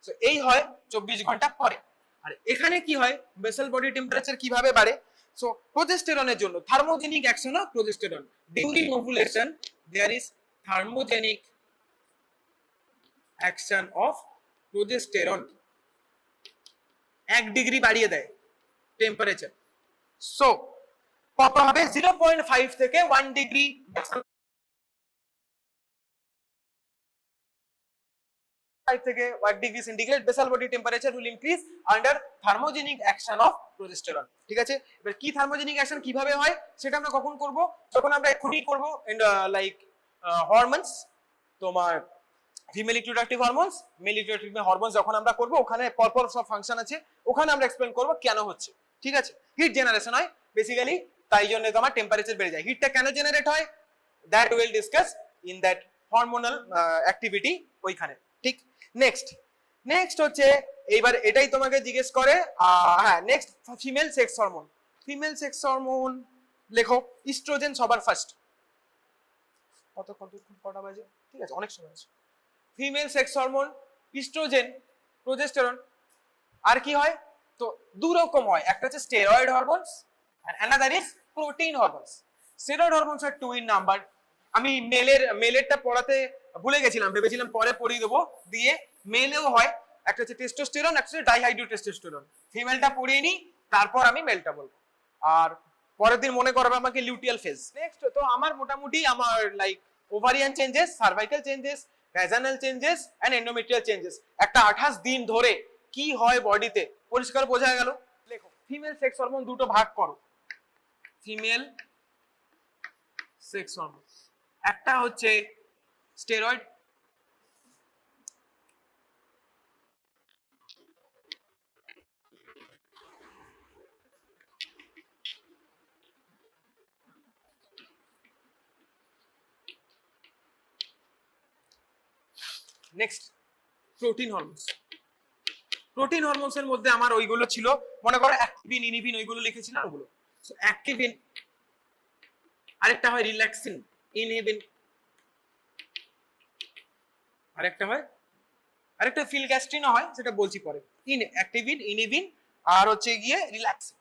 সো এই হয় 24 ঘন্টা পরে। আর এখানে কি হয়? বেসাল বডি টেম্পারেচার কিভাবে বাড়ে? সো প্রোজেস্টেরনের জন্য thermogenic action of progesterone during ovulation, there is thermogenic action of progesterone. 1 degree বাড়িয়ে দেয় টেম্পারেচার। সো কত হবে? 0.5 থেকে 1 ডিগ্রি থেকে 1 degree centigrade basal body temperature will increase under thermogenic action of progesterone. ঠিক আছে, এবার কি থার্মোজেনিক অ্যাকশন কিভাবে হয় সেটা আমরা কখন করব? যখন আমরা এখনই করব লাইক হরমোনস, তোমার female reproductive hormones, mail reproductive hormones যখন আমরা করব, ওখানে পরপর সব ফাংশন আছে, ওখানে আমরা এক্সপ্লেন করব কেন হচ্ছে। ঠিক আছে, হিট জেনারেশন হয় বেসিক্যালি, তাই জন্য তোমার টেম্পারেচার বেড়ে যায়। হিটটা কেন জেনারেট হয় that will discuss in that hormonal activity ওইখানে। ঠিক। নেক্সট হচ্ছে এইবার এটাই তোমাকে জিজ্ঞেস করে, হ্যাঁ next female sex hormone. Female sex hormone লেখো। ইস্ট্রোজেন সবার ফার্স্ট। কটা বাজে? ঠিক আছে, অনেক সময় আছে। Female sex hormone estrogen, progesterone. আর কি হয়? তো দু রকম হয়, একটা হচ্ছে steroid hormones and another is protein hormones. Steroid hormones are 2 in number. আমি মেলেরটা পড়াতে ভুলে গেছিলাম, ভেবেছিলাম পরে পড়িয়ে দেবো, দিয়ে মেলেও হয়, একটা হচ্ছে টেস্টোস্টেরন, একটা হচ্ছে ডাইহাইড্রোটেস্টোস্টেরন। ফিমেলটা পড়িয়ে নি, তারপর আমি মেলটা বলবো, আর পরের দিন মনে করবে আমাকে লিউটিয়াল ফেজ। নেক্সট তো আমার মোটামুটি আমার like ovarian changes, cervical changes, vaginal changes and endometrial changes, একটা 28 দিন ধরে কি হয় বডিতে পরিষ্কার বোঝা গেল। লেখো ফিমেল সেক্স হরমোন দুটো ভাগ করো, ফিমেল সেক্স হরমোন, একটা হচ্ছে steroid, next protein hormones. Protein hormones এর মধ্যে আমার ওইগুলো ছিল, মনে করো অ্যাক্টিভিন, ইনিভিন, ওইগুলো লিখেছিলাম ওগুলো। সো অ্যাক্টিভিন, আরেকটা হয় রিল্যাক্সিন, ইনহিবিন, আরেকটা ফিলগ্যাস্ট্রিনও হয়, সেটা বলছি পরে। অ্যাক্টিভিন, ইনহিবিন আর হচ্ছে গিয়ে রিল্যাক্সিন,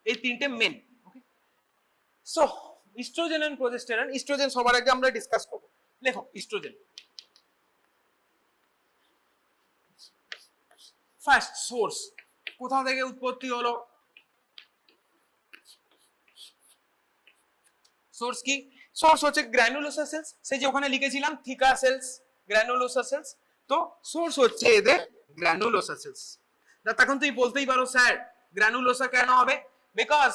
এই তিনটে main. Okay, so estrogen and progesterone. Estrogen সবার আগে আমরা ডিসকাস করব। দেখো ইস্ট্রোজেন ফার্স্ট সোর্স, কোথা থেকে উৎপত্তি হলো? সোর্স কি? সোর্স হচ্ছে গ্র্যানুলোসা সেলস, সেই যে ওখানে লিখেছিলাম থিকা সেলস, গ্র্যানুলোসা সেলস। তো সোর্স হচ্ছে এদের গ্র্যানুলোসা সেলস। তখন তুই বলতেই পারো স্যার গ্র্যানুলোসা কেন হবে? বিকজ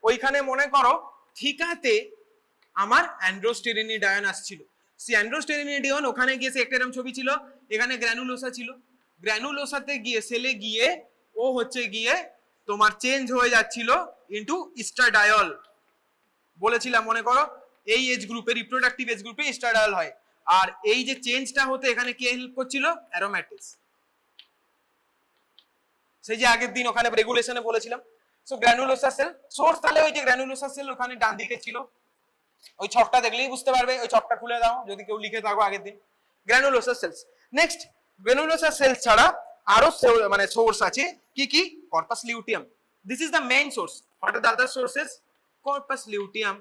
ওইখানে মনে করো থিকাতে আমার অ্যান্ড্রোস্টেরিনিডিয়ন আসছিল, সেই অ্যান্ড্রোস্টেরিনিডিয়ন ওখানে গিয়ে সে একটা এরকম ছবি ছিল, এখানে গ্র্যানুলোসা ছিল, গ্র্যানুলোসাতে গিয়ে সেলে গিয়ে ও হচ্ছে গিয়ে তোমার চেঞ্জ হয়ে যাচ্ছিল ইনটু ইস্ট্রাডায়ল। বলেছিলাম মনে করো এই এজ গ্রুপে, রিপ্রোডাক্টিভ এজ গ্রুপে ইস্ট্রাডায়ল হয়, আর এই যে চেঞ্জটা হতে এখানে কে হেল্প করছিল? অ্যারোম্যাটিস। সেই যে আগের দিন ওখানে রেগুলেশনে বলেছিলাম। সো গ্র্যানুলোসা সেল সোর্স, তাহলে ওই যে গ্র্যানুলোসা সেল ওখানে ডান দিকে ছিল, ওই ছকটা দেখলেই বুঝতে পারবে, ওই ছকটা খুলে দাও যদি কেউ লিখে থাকো আগের দিন। গ্র্যানুলোসা সেলস। নেক্সট গ্র্যানুলোসা সেলস ছাড়া আরো মানে সোর্স আছে, কি কি? Corpus luteum, this is the main source. What are the other sources? Corpus luteum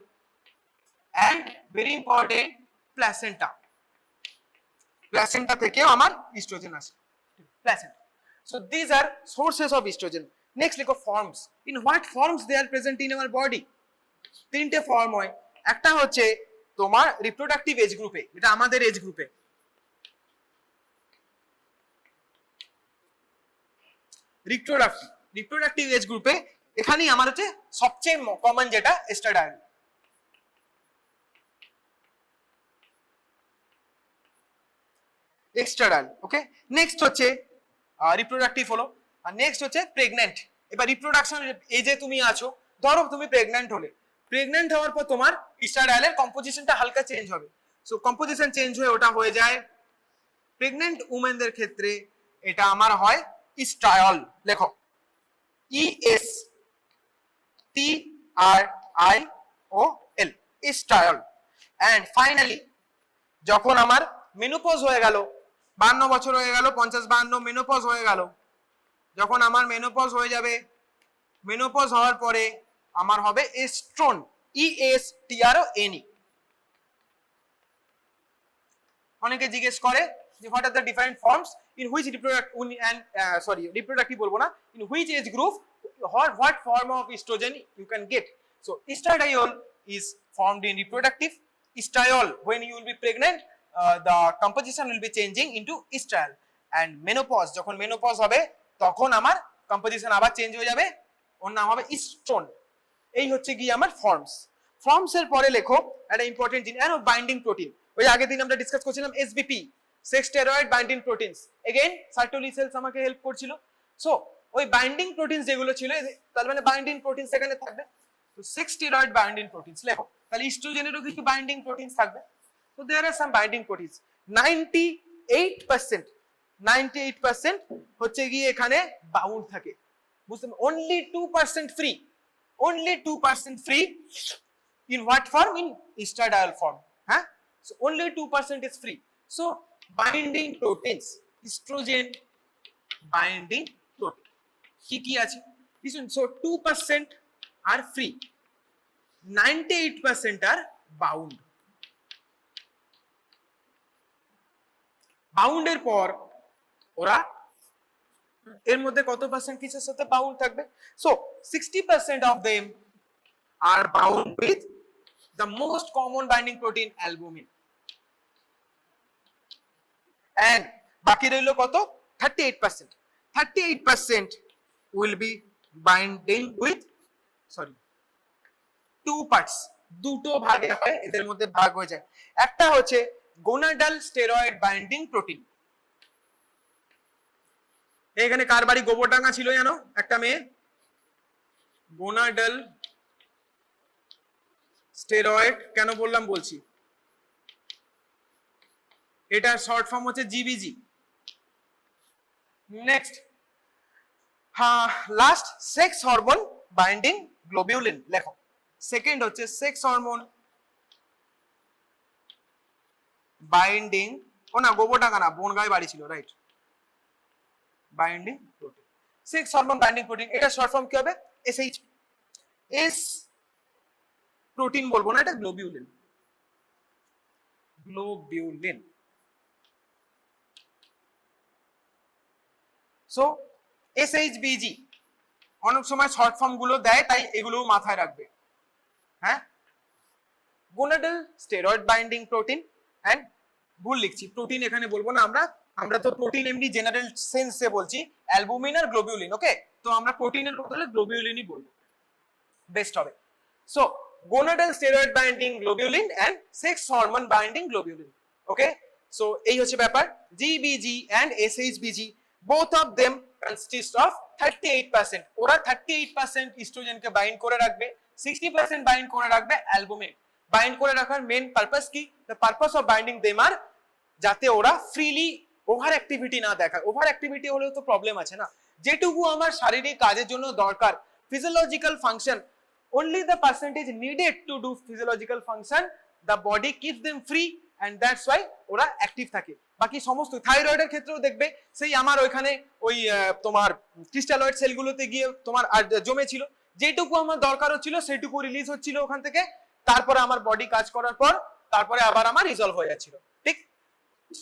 and very important placenta. Placenta থেকেও আমার ইস্ট্রোজেন আসে, placenta. So these are sources of estrogen. Next লিখো forms. In what forms they are present in our body? তিনটে form হয়, একটা হচ্ছে তোমার reproductive age গ্রুপে, এটা আমাদের এজ গ্রুপে, রিপ্রোডাক্টিভ এজ গ্রুপে এখানেই আমার হচ্ছে সবচেয়ে কমন যেটা এস্ট্রাডায়ল। এক্সট্রাডাল। ওকে, নেক্সট হচ্ছে রিপ্রোডাক্টিভ হলো, আর নেক্সট হচ্ছে প্রেগন্যান্ট। এবার রিপ্রোডাকশন এজে তুমি আছো, ধরো তুমি প্রেগন্যান্ট হলে, প্রেগন্যান্ট হওয়ার পর তোমার ইস্ট্রাডালের কম্পোজিশনটা হালকা চেঞ্জ হবে। সো কম্পোজিশন চেঞ্জ হয়ে ওটা হয়ে যায় প্রেগন্যান্ট উমেনদের ক্ষেত্রে এটা আমার হয় ইস্ট্রায়ল। লেখো ESTRIOL, ইস্ট্রায়ল। এন্ড ফাইনালি যখন আমার মেনোপজ হয়ে গেল, 52 বছর হয়ে গেল, 50-52 মেনোপজ হয়ে গেল, যখন আমার মেনোপজ হয়ে যাবে, মেনোপজ হওয়ার পরে আমার হবে এস্ট্রন, ESTRONE। অনেকে জিজ্ঞেস করে যে what are the different forms in which reproductive বলবো না, in which age group what form of estrogen you can get. So estradiol is formed in reproductive, estriol when you will be pregnant, the composition will be changing into estriol, and menopause যখন menopause হবে তখন আমার composition আবার change হয়ে যাবে, ওর নাম হবে ইস্ট্রন। এই হচ্ছে কি আমার ফর্মস। ফর্মস এর পরে লেখো একটা ইম্পর্টেন্ট জিনিস, এন্ড বাইন্ডিং প্রোটিন। ওই আগের দিন আমরা ডিসকাস করছিলাম SBP, sex steroid binding proteins, again Sertoli cells আমাকে হেল্প করছিল। সো ওই বাইন্ডিং প্রোটিনস যেগুলো ছিল, তার মানে বাইন্ডিং প্রোটিনস এখানে থাকবে। তো সেক্স স্টেরয়েড বাইন্ডিং প্রোটিনস লেখো, তাহলে ইস্ট্রোজেনেরও কিছু বাইন্ডিং প্রোটিনস থাকবে। তো there are some binding proteins. 98% হচ্ছে গিয়ে এখানে বাউন্ড থাকে, বুঝতে? only 2% free, only 2% free in what form? In estradiol form. Huh? So only 2% is free. So binding proteins, estrogen binding protein কি আছে? So 2% are free, 98% are bound. বাউন্ডের পর ওরা এর মধ্যে কত পার্সেন্ট কিসের সাথে বাউন্ড থাকবে? So 60% of them are bound with the most common binding protein albumin, and বাকি রইল কত? 38%. 38% will be binding with, sorry, two parts, দুটো ভাগে হয়, এদের মধ্যে ভাগ হয়ে যায়। একটা হচ্ছে গোনাডাল স্টেরয়েড বাইন্ডিং প্রোটিন। এখানে কার বাড়ি গোবরডাঙ্গা ছিল জানো? একটা মেয়ে, গোনাডাল স্টেরয়েড কেন বললাম বলছি, এটা শর্ট ফর্ম হচ্ছে GBG. Next, last sex hormone binding globulin, লেখো। সেকেন্ড হচ্ছে সেক্স হরমোন বাইন্ডিং, ও না গোবরডাঙ্গা না, বনগাঁয় বাড়ি ছিল, right, binding protein, sex hormone binding protein, এটা শর্ট ফর্ম কি হবে? এসএইচ। এস প্রোটিন বলবো না, এটা গ্লোবিউলিন, গ্লোবিউলিন। সো এসএইচবিজি অনেক সময় শর্ট ফর্ম গুলো দেয়, তাই এগুলো মাথায় রাখবে। হ্যাঁ, gonadal steroid binding protein and, ভুল লিখছি, প্রোটিন এখানে বলবো না আমরা তো প্রোটিন এমনি জেনারেল সেন্সে বলছি, অ্যালবুমিন আর গ্লোবিউলিন, ওকে? তো আমরা প্রোটিনের বদলে গ্লোবিউলিনই বলবো, বেস্ট হবে। So gonadal steroid binding globulin and sex hormone binding globulin, okay? So এই হচ্ছে ব্যাপার। GBG and SHBG both of them consist of 38%, ওরা 38% ইস্ট্রোজেনকে বাইন্ড করে রাখবে, 60% বাইন্ড করে রাখবে অ্যালবুমিন। বাইন্ড করে রাখার মেন পারপাস কি? The purpose of binding them আর যাতে ওরা ফ্রিলি ওভার অ্যাক্টিভিটি না দেখায়। ওভার অ্যাক্টিভিটি হলেও তো প্রবলেম আছে না। যেটুকু আমার শারীরিক কাজের জন্য দরকার, physiological function, only the percentage needed to do physiological function, the body keeps them free and that's why ওরা অ্যাক্টিভ থাকে। বাকি সমস্ত থাইরয়েডের ক্ষেত্রেও দেখবে, সেই আমার ওইখানে ওই তোমার ক্রিস্টালয়েড সেলগুলোতে গিয়ে তোমার আর জমে ছিল, যেটুকু আমার দরকার হচ্ছিল সেটুকু রিলিজ হচ্ছিল ওখান থেকে, তারপরে আমার বডি কাজ করার পর তারপরে আবার আমার রিজলভ হয়ে যাচ্ছিল। ঠিক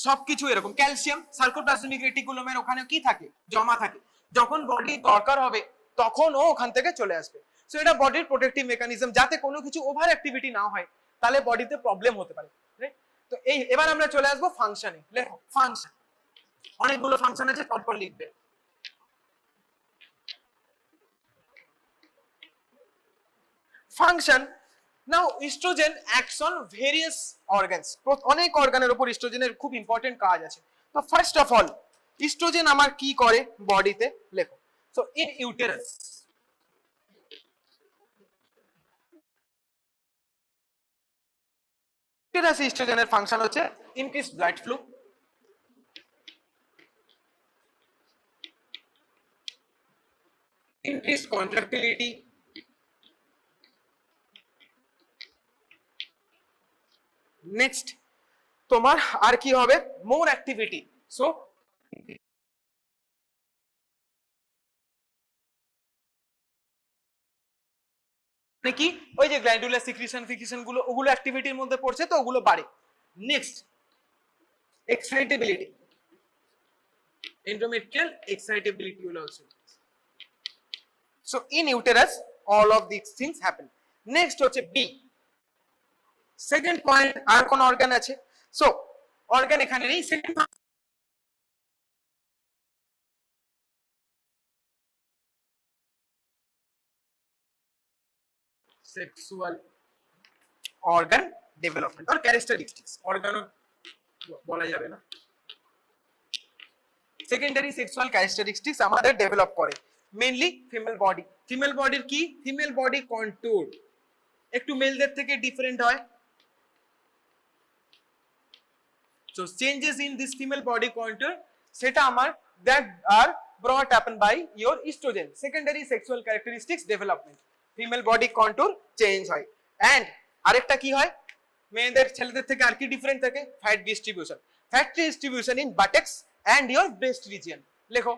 সবকিছু এরকম। ক্যালসিয়াম সার্কোপ্লাজমিক রেটিকুলামের ওখানে কি থাকে? জমা থাকে। যখন বডি দরকার হবে তখন ও ওখান থেকে চলে আসবে। সো এটা বডির প্রোটেক্টিভ মেকানিজম, যাতে কোনো কিছু ওভার অ্যাক্টিভিটি না হয়, তাহলে বডিতে প্রবলেম হতে পারে। তো এই এবার আমরা চলে আসবো ফাংশনে। লেখো ফাংশন, অনেকগুলো ফাংশন আছে, পরপর লিখবে। Function, now estrogen acts on various organs, অনেক অর্গানের উপর ইস্ট্রোজেনের খুব ইম্পর্টেন্ট কাজ আছে। তো ফার্স্ট অফ অল ইস্ট্রোজেন আমার কি করে বডিতে, লেখো। সো ইন ইউটেরাস, ইউটেরাস ইস্ট্রোজেনের ফাংশন হচ্ছে increase blood flow, increase contractility, next তোমার আর কি হবে? মোর অ্যাক্টিভিটি। সো কি ওই যে গ্ল্যান্ডুলার সিক্রিশন গুলো, ওগুলো অ্যাক্টিভিটির মধ্যে পড়ছে, তো ওগুলো বাড়ে। Next excitability, endometrial excitability will also. So in uterus all of these things happen. Next হচ্ছে B, সেকেন্ড পয়েন্ট, আর কোন অর্গান আছে? সো অর্গান এখানে নেই। সেকেন্ড সেক্সুয়াল অর্গান ডেভেলপমেন্ট আর ক্যারেক্টারিস্টিক্স, অর্গানও বলা যাবে না, সেকেন্ডারি সেক্সুয়াল ক্যারেক্টারিস্টিক্স আমাদের ডেভেলপ করে মেইনলি ফিমেল বডি। ফিমেল বডির কি? ফিমেল বডি কন্ট্যুর একটু মেলদের থেকে ডিফারেন্ট হয়। So changes in this female body contour সেটা আমার that are brought up by your estrogen, secondary sexual characteristics development, female body contour change হয়। and আরেকটা কি হয় মেয়েদের ছেলেদের থেকে আর কি ডিফারেন্ট থাকে? Fat distribution, fat distribution in buttocks and your breast region, লেখো।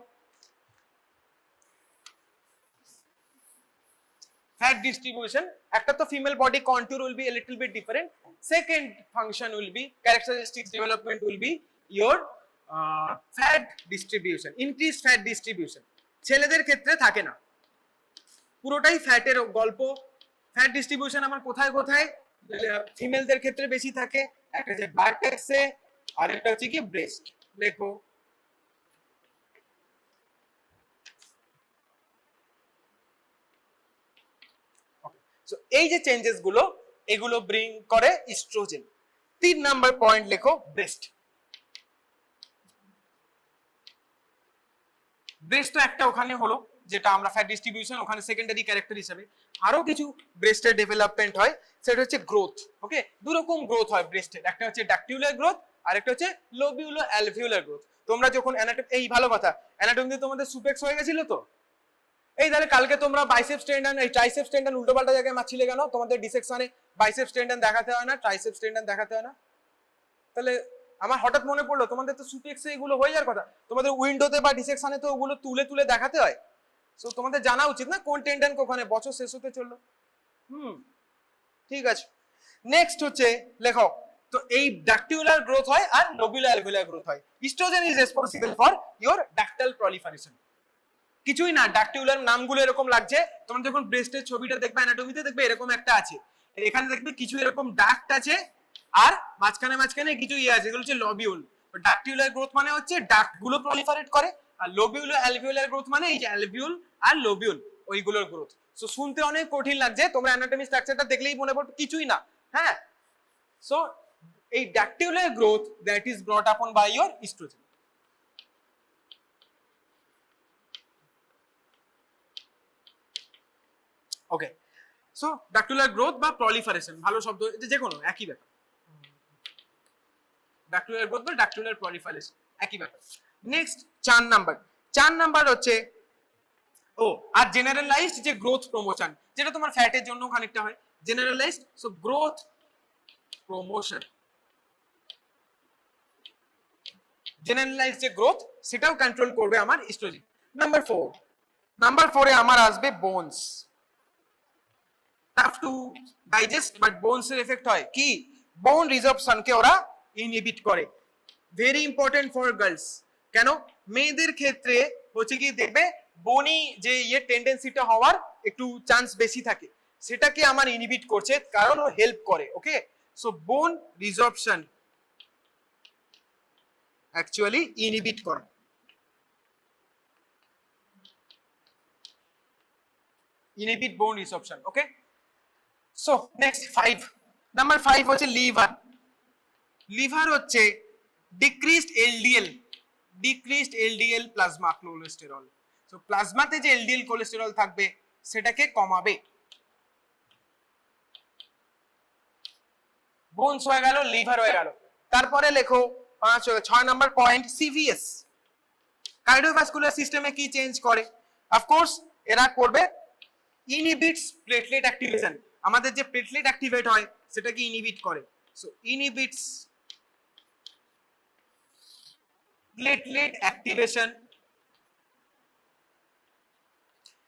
fat distribution, একটা তো female body contour will be a little bit different, second function will be characteristics development will be your fat distribution, increase fat distribution. ছেলেদের ক্ষেত্রে থাকে না, পুরোটাই ফ্যাটের গল্প। ফ্যাট ডিস্ট্রিবিউশন আমার কোথায় কোথায়, ফিমেলদের ক্ষেত্রে বেশি থাকে, একটা হচ্ছে বারটেক্সে, আর একটা হচ্ছে কি ব্রেস্ট। দেখো সো এই যে চেঞ্জেস গুলো, এগুলো ব্রিং করে ইস্ট্রোজেন। 3 নাম্বার পয়েন্ট লেখো ব্রেস্ট। ব্রেস্ট তো একটা ওখানে হলো, যেটা আমরা ফ্যাট ডিস্ট্রিবিউশন, ওখানে সেকেন্ডারি ক্যারেক্টার হিসেবে আরো কিছু ব্রেস্টের ডেভেলপমেন্ট হয়, সেটা হচ্ছে গ্রোথ। ওকে, দু রকম গ্রোথ হয় ব্রেস্টের, একটা হচ্ছে ডাকটিউলার গ্রোথ আর একটা হচ্ছে লোবিউলো অ্যালভিউলার গ্রোথ। তোমরা যখন অ্যানাটমি, এই ভালো কথা, অ্যানাটমিতে তোমাদের সুপেক্স হয়ে গেছিল তো, এই তাহলে কালকে তোমরা বাইসেপস টেন্ডন, এই ট্রাইসেপস টেন্ডন উল্টো পাল্টা জায়গায় মারছিলে কেন? তোমাদের ডিসেকশনে বাইসেপস টেন্ডন দেখাতে হয় না, ট্রাইসেপস টেন্ডন দেখাতে হয় না? তাহলে আমার হঠাৎ মনে পড়লো তোমাদের তো সুপেক্সে এগুলো হয়ে যাওয়ার কথা, তোমাদের উইন্ডোতে বা ডিসেকশনে তো ওগুলো তুলে তুলে দেখাতে হয়। সো তোমাদের জানা উচিত না কোন টেন্ডন কোখানে, বছর শেষ হতে চললো। ঠিক আছে, নেক্সট হচ্ছে লেখো, তো এই ডাকটিউলার গ্রোথ হয় আর লোবিউলো অ্যালভিউলার গ্রোথ হয়। Estrogen is responsible for your ductal proliferation. কিছুই না, ডাকটিউলার নামগুলো এরকম লাগছে, তোমরা যখন ব্রেস্টের ছবিটা দেখবে অ্যানাটমিতে দেখবে এরকম একটা আছে, এখানে দেখবে কিছু এরকম ডাক্ট আছে আর মাঝখানে মাঝখানে কিছু ইয়ে আছে, এগুলো হচ্ছে লবিউল। ডাকটিউলার গ্রোথ মানে হচ্ছে ডাক্ট গুলো প্রলিফারেট করে, আর লোবিউলো অ্যালভিউলার গ্রোথ মানে এই যে অ্যালভিউল আর লোবিউল ওইগুলোর গ্রোথ। সো শুনতে অনেক কঠিন লাগছে, তোমরা অ্যানাটমি স্ট্রাকচারটা দেখলেই মনে পড়বে কিছুই না। হ্যাঁ, সো এই ductular growth that is brought upon by your estrogen. Okay, so ductular growth বা প্রলিফারেশন, ভালো শব্দ, এটা যে কোনো একই ব্যাপার। ডাকটিউলার গ্রোথ বা ডাকটিউলার প্রলিফারেশন একই ব্যাপার। নেক্সট 4 নাম্বার হচ্ছে আর জেনারেলাইজড যে গ্রোথ প্রমোশন, যেটা তোমার ফ্যাটের জন্য খানিকটা হয় generalised. So growth promotion, generalised যে গ্রোথ সেটাও কন্ট্রোল করবে আমার ইস্ট্রোজেন। নাম্বার 4 এ আমার আসবে bones. Tough to digest, but bones এর এফেক্ট হয় কি, বোন রিজর্পশন কে ওরা ইনহিবিট করে। Very important for girls. কেন? মেয়েদের ক্ষেত্রে হচ্ছে কি দেখবে বনি যে ইয়ে টেন্ডেন্সিটা হওয়ার একটু চান্স বেশি থাকে, সেটাকে আমার ইনহিবিট করছে, কারণ ও হেল্প করে। Okay, so bone resorption actually inhibit করে। Inhibit bone resorption. Okay, so next 5 number 5 হচ্ছে লিভার। লিভার হচ্ছে decreased LDL plasma cholesterol. So প্লাজমাতে যে এলডিএল কোলেস্টেরল থাকবে সেটাকে কমাবে। বোনস হয়ে গেল, লিভার হয়ে গেল। তারপরে লেখো 6 নাম্বার পয়েন্ট সিভিএস। কার্ডিওভাস্কুলার সিস্টেমে কি চেঞ্জ করে? অফকোর্স এরা করবে ইনহিবিটস প্লেটলেট অ্যাক্টিভেশন। আমাদের যে প্লেটলেট অ্যাক্টিভেট হয় সেটাকে ইনহিবিট করে। So inhibits platelet activation.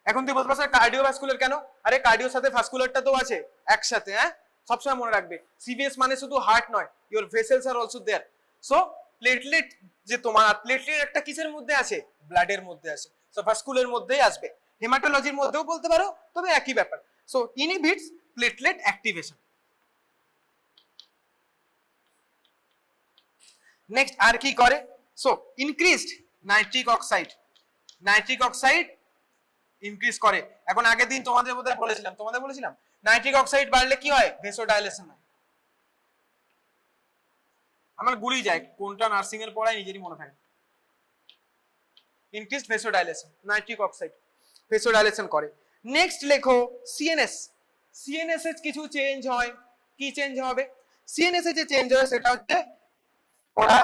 এখন তুই বলতে পারছিস কার্ডিওভাস্কুলার কেন? আরে কার্ডিওর সাথে ভাস্কুলারটা তো আছে একসাথে। হ্যাঁ, সবসময় মনে রাখবে সিভিএস মানে শুধু হার্ট নয়, your vessels are also there. So platelet যে তোমার, প্লেটলেট একটা কিসের মধ্যে আছে? ব্লাডের মধ্যে আছে। সো ভাস্কুলার মধ্যেই আসবে, হেমাটোলজির মধ্যেও বলতে পারো, তবে একই ব্যাপার। So inhibits platelet activation. Next আর কি করে? So increased nitric oxide increase করে। এখন আগের দিন তোমাদের বলেছিলাম নাইট্রিক অক্সাইড বাড়লে কি হয়? ভেসোডাইলেশন হয়। আমার গুলি যায় কোনটা নার্সিং এর পড়ায় নিজেরই মনে থাকে। ইনক্রিজড ভেসোডাইলেশন, নাইট্রিক অক্সাইড ভেসোডাইলেশন করে। নেক্সট লেখো সিএনএস এর কিছু চেঞ্জ হয়। কি চেঞ্জ হবে? সিএনএস এর যে চেঞ্জ হয় সেটা হচ্ছে ওরা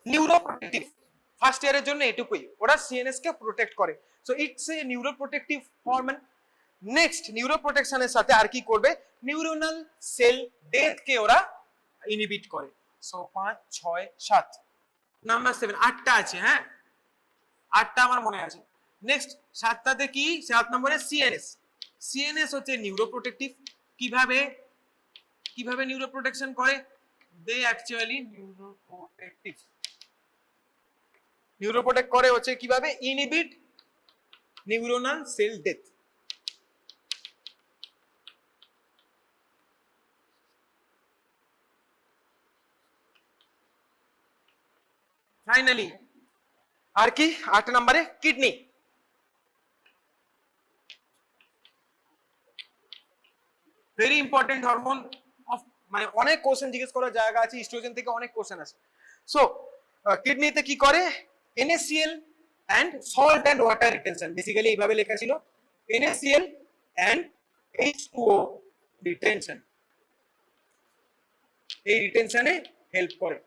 নিউরোপ্রোটেক্টিভ। ফার্স্ট ইয়ারের জন্য এটুকুই, ওরা সিএনএস কে প্রোটেক্ট করে। So it's a neuroprotective hormone. Next নিউরোপ্রোটেকশনের সাথে আর কি করবে? নিউরোনাল সেল ডেথ কে ওরা ইনহিবিট করে। সো 5 6 7 নাম্বার 7 8টা আছে। হ্যাঁ, 8টা আমার মনে আছে। নেক্সট 7টাতে কি? 7 নম্বরে সিএনএস হচ্ছে নিউরোপ্রোটেক্টিভ। কিভাবে নিউরোপ্রোটেকশন করে? They actually neuroprotective. নিউরোপ্রোটেক্ট করে হচ্ছে কিভাবে, inhibit neuronal cell death. Finally আর কি 8 নম্বরে kidney. Very important hormone of, মানে অনেক কোশ্চেন জিজ্ঞেস করার জায়গা আছে, ইস্ট্রোজেন থেকে অনেক কোশ্চেন আছে। সো কিডনিতে কি করে, NaCl and salt and water retention, basically এইভাবে লেখা ছিল, NaCl and H2O retention, এই রিটেনশনে হেল্প করে।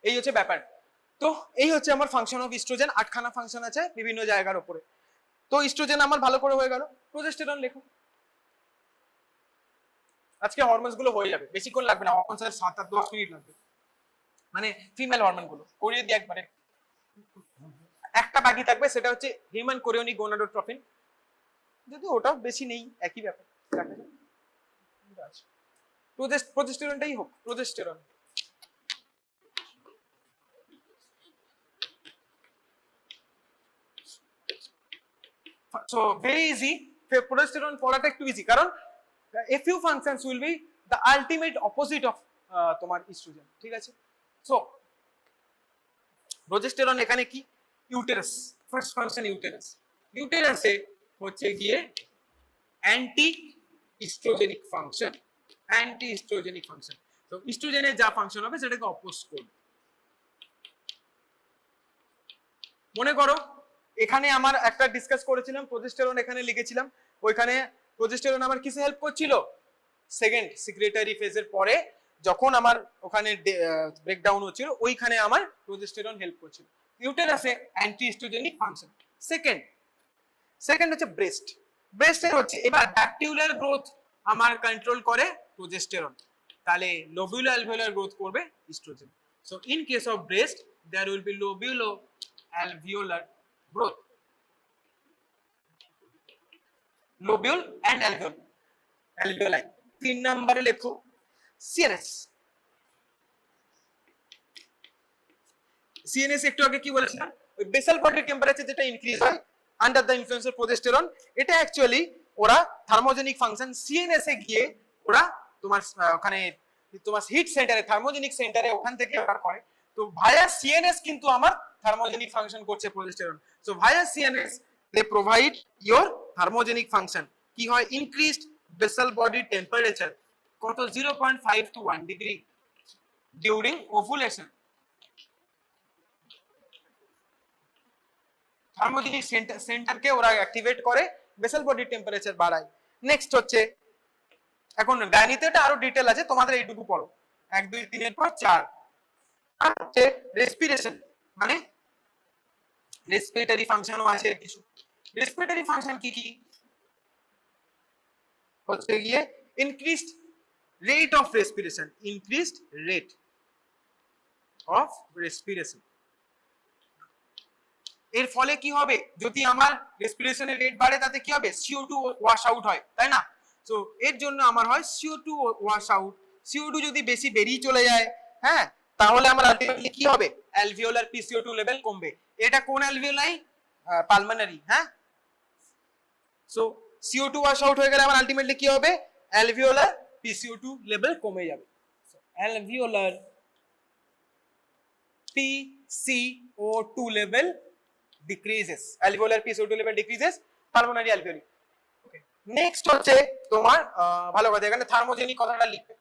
এই হচ্ছে ব্যাপার। তো এই হচ্ছে আমার ফাংশন অফ ইস্ট্রোজেন, 8খানা ফাংশন আছে বিভিন্ন জায়গার উপরে। তো ইস্ট্রোজেন আমার ভালো করে হয়ে গেল। প্রোজেস্টেরন লেখো। আজকে হরমোনস গুলো হয়ে যাবে, বেশিক্ষণ লাগবে না, হরমোনস 7-10 মিনিট লাগবে, মানে ফিমেল হরমোন গুলো করিয়ে দিই একবারে। একটা বাকি থাকবে, সেটা হচ্ছে হিউম্যান কোরিওনিক গোনাডোট্রফিন, যদি ওটাও বেশি নেই, একই ব্যাপার। প্রোজেস্টেরনটাই হোক, progesterone. So very easy, progesterone পড়াটা একটু ইজি, কারণ a few functions will be the ultimate opposite of তোমার ইস্ট্রোজেন, ঠিক আছে। সো প্রোজেস্টেরন এখানে কি, ইউটেরাস, ফার্স্ট ফাংশন ইউটেরাস। ইউটেরাসে হচ্ছে গিয়ে anti estrogenic function, anti estrogenic function. তো ইস্ট্রোজেনের যা ফাংশন হবে সেটাকে অপোজ করবে। মনে করো এখানে আমার একটা ডিসকাস করেছিলাম, প্রোজেস্টেরন এখানে লিখেছিলাম, ওইখানে প্রোজেস্টেরন আমার কিসে হেল্প করছিল, সেকেন্ড সিক্রেটারি ফেজের পরে যখন আমার ওখানে ব্রেকডাউন হচ্ছিল, ওইখানে আমার প্রোজেস্টেরন হেল্প করছিল। ইউটেরাসে অ্যান্টি ইস্ট্রোজেনিক ফাংশন। সেকেন্ড হচ্ছে ব্রেস্ট। ব্রেস্টের হচ্ছে এবার ব্যাকটিউলার গ্রোথ আমার কন্ট্রোল করে প্রোজেস্টেরন, তাহলে লোবিউলো অ্যালভিওলার গ্রোথ করবে estrogen. So in case of breast there will be lobulo alveolar growth, lobule and alveoli। 3 নম্বরে লেখো CNS। CNS একটু আগে কি বলেছিলাম, ওই বেসাল বডি টেম্পারেচার যেটা ইনক্রিজ হয় under the influence of progesterone, এটা অ্যাকচুয়ালি ওরা থার্মোজেনিক ফাংশন CNS এ গিয়ে ওরা তোমার ওখানে তোমার হিট সেন্টারে, থার্মোজেনিক সেন্টারে ওখান থেকে ওরা করে। তো ভায়া CNS কিন্তু আমার thermogenic function করছে progesterone। So via CNS they provide your thermogenic function, কি হয়, increased basal body temperature কত, 0.5 to 1 degree during ovulation। Thermogenic সেন্টারকে ওরা অ্যাক্টিভেট করে, বেসাল বডি টেম্পারেচার বাড়ায়। নেক্সট হচ্ছে, এখন গাণিতিকটা আরো ডিটেইল আছে, তোমাদের এইটুকু পড়ো, 1 2 3 এর পর 4 হচ্ছে রেসপিরেশন, মানে রেসপিরেটরি ফাংশনও আছে কিছু। রেসপিরেটরি ফাংশন কি কি হচ্ছে গিয়ে, increased rate of respiration, increased rate of respiration. এর ফলে কি হবে, যদি আমার রেসপিরেশনের রেট বাড়ে তাতে কি হবে, CO2 ওয়াশ আউট হয়, তাই না। সো এর জন্য আমার হয় CO2 ওয়াশ আউট। CO2 যদি বেশি বেরিয়ে চলে যায়, হ্যাঁ, তাহলে আমার আলটিমেটলি কি হবে, অ্যালভিওলার PCO2 লেভেল কমবে। এটা কোন অ্যালভিওলাই, পালমোনারি, হ্যাঁ। সো CO2 ওয়াশ আউট হয়ে গেলে আমার আলটিমেটলি কি হবে, অ্যালভিওলার PCO2 লেভেল কমে যাবে। Alveolar PCO2 level decreases, alveolar PCO2 level decreases, pulmonary alveoli। Next হচ্ছে তোমার ভালো কথা, এখানে থার্মোজেনিক কথাটা লিখবে,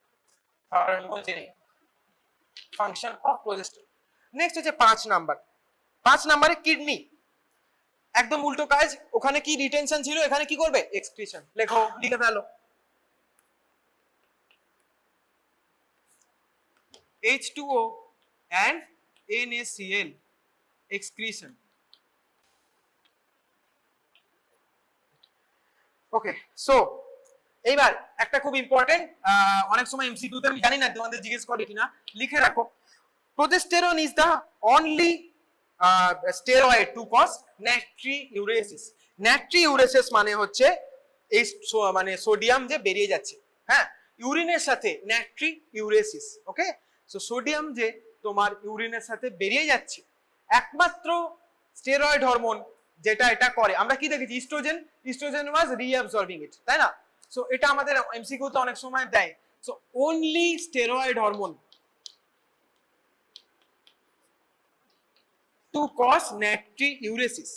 thermogenic function of progesterone. Next হচ্ছে 5 নাম্বার। 5 নম্বরে কিডনি, একদম উল্টো কাজ, ওখানে কি রিটেনশন ছিল, এখানে কি করবে, এক্সক্রিশন। লেখো, লিখে ফেলো, H2O and NaCl excretion। Okay, so এইবার একটা খুব ইম্পর্টেন্ট, অনেক সময় MCQ তে, আমি জানি না তোমাদের জিজ্ঞেস করে কিনা, লিখে রাখো, progesterone is the only steroid to cause natriuresis. Natriuresis মানে হচ্ছে এই মানে সোডিয়াম যে বেরিয়ে যাচ্ছে, হ্যাঁ, ইউরিনের সাথে নাট্রিউরেসিস। ওকে, সো সোডিয়াম যে তোমার ইউরিনের সাথে বেরিয়ে যাচ্ছে। একমাত্র স্টেরয়েড হরমোন যেটা এটা করে, আমরা কি দেখেছি, ইস্ট্রোজেন ওয়াজ রিঅ্যাবসর্বিং ইট, তাই না? সো এটা আমাদের এমসিকিউ তে অনেক সময় দেয়। So only steroid hormone to cause natriuresis.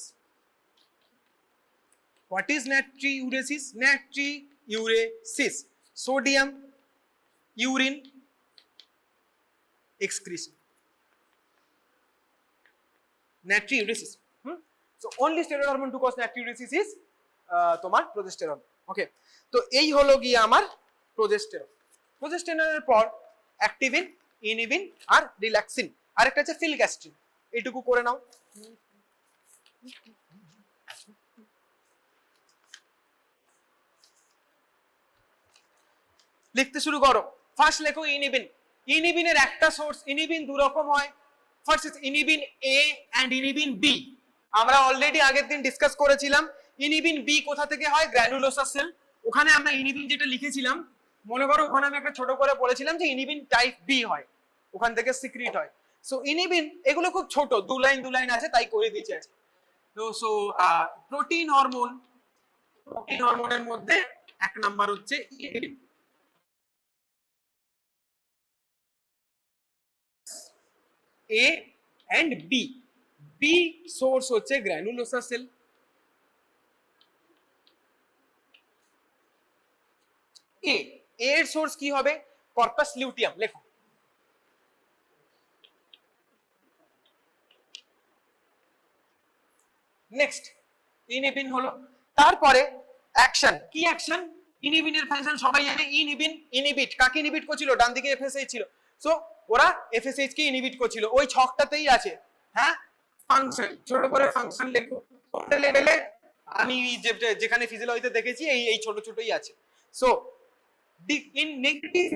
What is natriuresis? Natriuresis, sodium urine excretion. Natriuresis. So only steroid hormone to cause natriuresis is তোমার প্রোজেস্টেরন। ওকে, তো এই হলো গিয়ে আমার প্রোজেস্টেরন। প্রোজেস্টেরনের পর অ্যাক্টিভিন, ইনহিবিন আর রিল্যাক্সিন, আরেকটা আছে ফিলগ্যাস্ট্রিন। এইটুকু করে নাও। লিখতে শুরু করো। ফার্স্ট লেখো ইনহিবিন। ইনহিবিনের একটা সোর্স, ইনহিবিন দু রকম হয়। First is inhibin A and inhibin B. আমরা অলরেডি আগের দিন ডিসকাস করেছিলাম ইনহিবিন বি কোথা থেকে হয়, গ্র্যানুলোসার সেল। ওখানে আমরা ইনহিবিন যেটা লিখেছিলাম মনে করো, ওখানে আমি একটা ছোট করে বলেছিলাম যে ইনহিবিন টাইপ বি হয়, ওখান থেকে সিক্রিট হয়। সো ইনহিবিন এগুলো খুব ছোট, দু লাইন আছে, তাই করে দিয়েছি আছে। তো সো প্রোটিন হরমোনের মধ্যে এক নাম্বার হচ্ছে inhibin. A and B. B source হচ্ছে গ্র্যানুলোসার সেল। A এর সোর্স কি হবে, কর্পাস লিউটিয়াম। লেখো। নেক্সট ইনহিবিন হলো। তারপরে অ্যাকশন, কি অ্যাকশন? ইনহিবিনের ফাংশন সবাই জানে, ইনহিবিট। কাকে ইনহিবিট করছিল? ডান দিকে এফএসএইচ ছিল, সো ওরা এফএসএইচ কে ইনহিবিট করছিল, ওই ছকটাতেই আছে। হ্যাঁ, ফাংশন, ছোট করে ফাংশন লেখো। কোনটা লেভেলে? আমি যেখানে ফিজিওলজিতে দেখেছি এই ছোট ছোটই আছে। সো ইন নেগেটিভ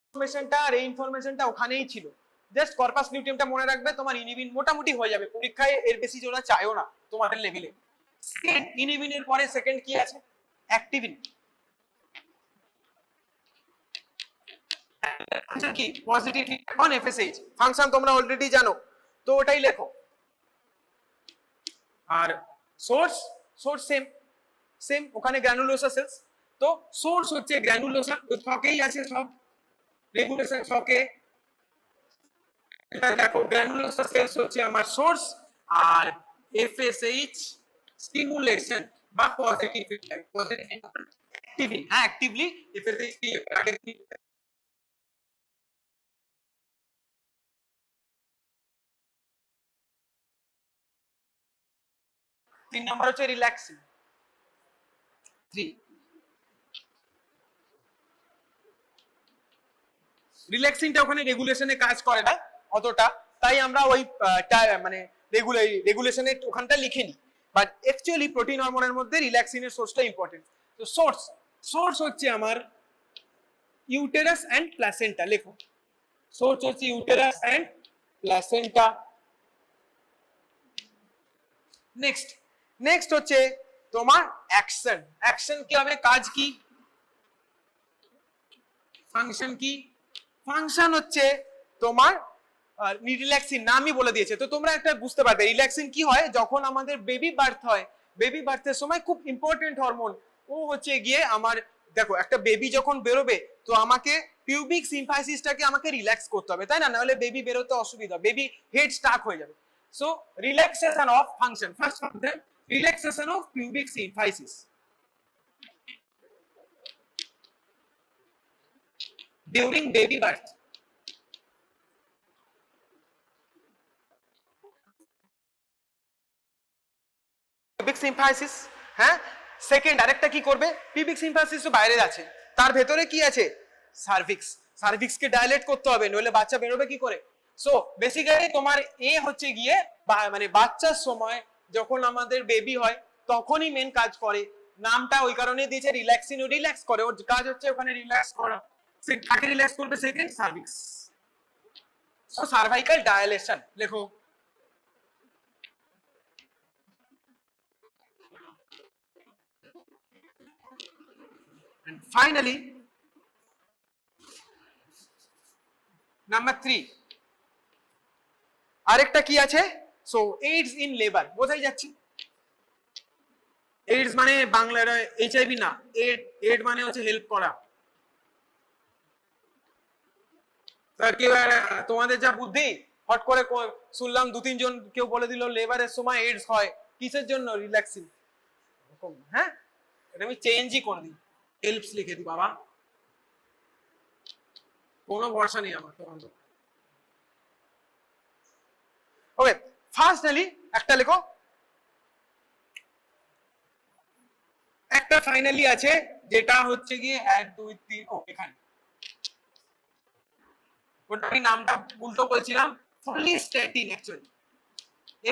ইনফরমেশনটা আর এই ইনফরমেশনটা ওখানেই ছিল। জাস্ট কর্পাস লিউটিয়ামটা মনে রাখবে, তোমার ইনহিবিন মোটামুটি হয়ে যাবে। পরীক্ষায় এর বেশি জোড়া চাইও না তোমাদের লেভেলে। ইনহিবিনের পরে সেকেন্ড কি আছে? অ্যাক্টিভিন। আচ্ছা, কি পজিটিভ অন এফএসএইচ ফাংশন তোমরা অলরেডি জানো, তো ওটাই লেখো। আর সোর্স সেম ওখানে গ্র্যানুলোসার সেলস। তো সোর্স হচ্ছে গ্র্যানুলোসার, তো ছকেই আছে সব, রেগুলেশন ছকে। এটা দেখো, গ্র্যানুলোসার সেলস হচ্ছে আমার সোর্স, আর এফএসএইচ স্টিমুলেশন বা পজিটিভ ফিডব্যাক, পজিটিভ অ্যাক্টিভিন। হ্যাঁ, অ্যাক্টিভলি এফএসএইচ কি আগে কি 3 নাম্বার হচ্ছে রিল্যাক্সিং। 3 রিল্যাক্সিংটা ওখানে রেগুলেশনে কাজ করে না অতটা, তাই আমরা ওই মানে রেগুলেশনের ওখানটা লিখিনি। বাট অ্যাকচুয়ালি প্রোটিন হরমোনের মধ্যে রিল্যাক্সিনের সোর্সটা ইম্পর্টেন্ট। তো সোর্স হচ্ছে আমার ইউটেরাস এন্ড প্লাসেন্টা। লেখো, সোর্স হচ্ছে ইউটেরাস এন্ড প্লাসেন্টা। নেক্সট হচ্ছে তোমার অ্যাকশন কি হবে, কাজ কি, ফাংশন কি? ফাংশন হচ্ছে তোমার রিল্যাক্সিন, নামই বলে দিয়েছে, তো তোমরা একটা বুঝতে পারবে রিল্যাক্সিন কি হয়। যখন আমাদের বেবি বার্থ হয়, বেবি বার্থের সময় খুব ইম্পর্টেন্ট হরমোন, ও হচ্ছে গিয়ে আমার, দেখো একটা বেবি যখন বেরোবে তো আমাকে পিউবিক সিম্পাইসিসটাকে আমাকে রিল্যাক্স করতে হবে, তাই না? নাহলে বেবি বেরোতে অসুবিধা, বেবি হেড স্টাক হয়ে যাবে। So relaxation of function, first of them relaxation of pubic symphysis during baby birth. Pubic symphysis, হ্যাঁ। সেকেন্ড আরেকটা কি করবে, পিউবিক সিম্পাইসিস তো বাইরে আছে, তার ভেতরে কি আছে, সার্ভিক্সকে ডাইলেট করতে হবে, নইলে বাচ্চা বেরোবে কি করে। সো বেসিক্যালি তোমার এ হচ্ছে গিয়ে মানে বাচ্চার সময় যখন আমাদের বেবি হয় তখনই মেন কাজ করে, নামটা ওই কারণে দিয়েছে রিল্যাক্সিন, ও রিল্যাক্স করে, ওর কাজ হচ্ছে ওখানে রিল্যাক্স করা। কাকে রিল্যাক্স করবে? Second, cervix. So cervical dilation লেখো। and finally number 3 আরেকটা কি আছে সো এইডস ইন লেবার বোঝাই যাচ্ছে এইডস মানে বাংলায় এইচআইভি না এড মানে হচ্ছে হেল্প করা তোমাদের যা বুদ্ধি হট করে শুনলাম 2-3 জন কেউ বলে দিল লেবারের সময় এইডস হয় কিসের জন্য রিল্যাক্সিং হ্যাঁ এটা আমি চেঞ্জই করে দিই হেল্পস লিখে দিই বাবা কোনো ভরসা নেই আমার তখন ওকে ফার্স্টলি একটা লেখো একটা ফাইনালি আছে যেটা হচ্ছে গিয়ে 1 2 3 ও এখানে ওটা আমি নামটা ভুলতে বলছিলাম ফলিস্ট্যাটিন অ্যাকচুয়ালি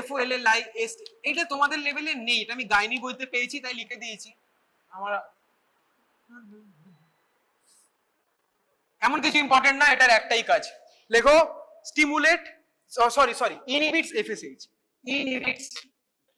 FOLLIS এটা তোমাদের লেভেলে নেই এটা আমি গাইনি বইতে পেয়েছি তাই লিখে দিয়েছি আমার এমন কিছু ইম্পর্টেন্ট না এটার একটাই কাজ লেখো stimulate sorry inhibits FSH inhibits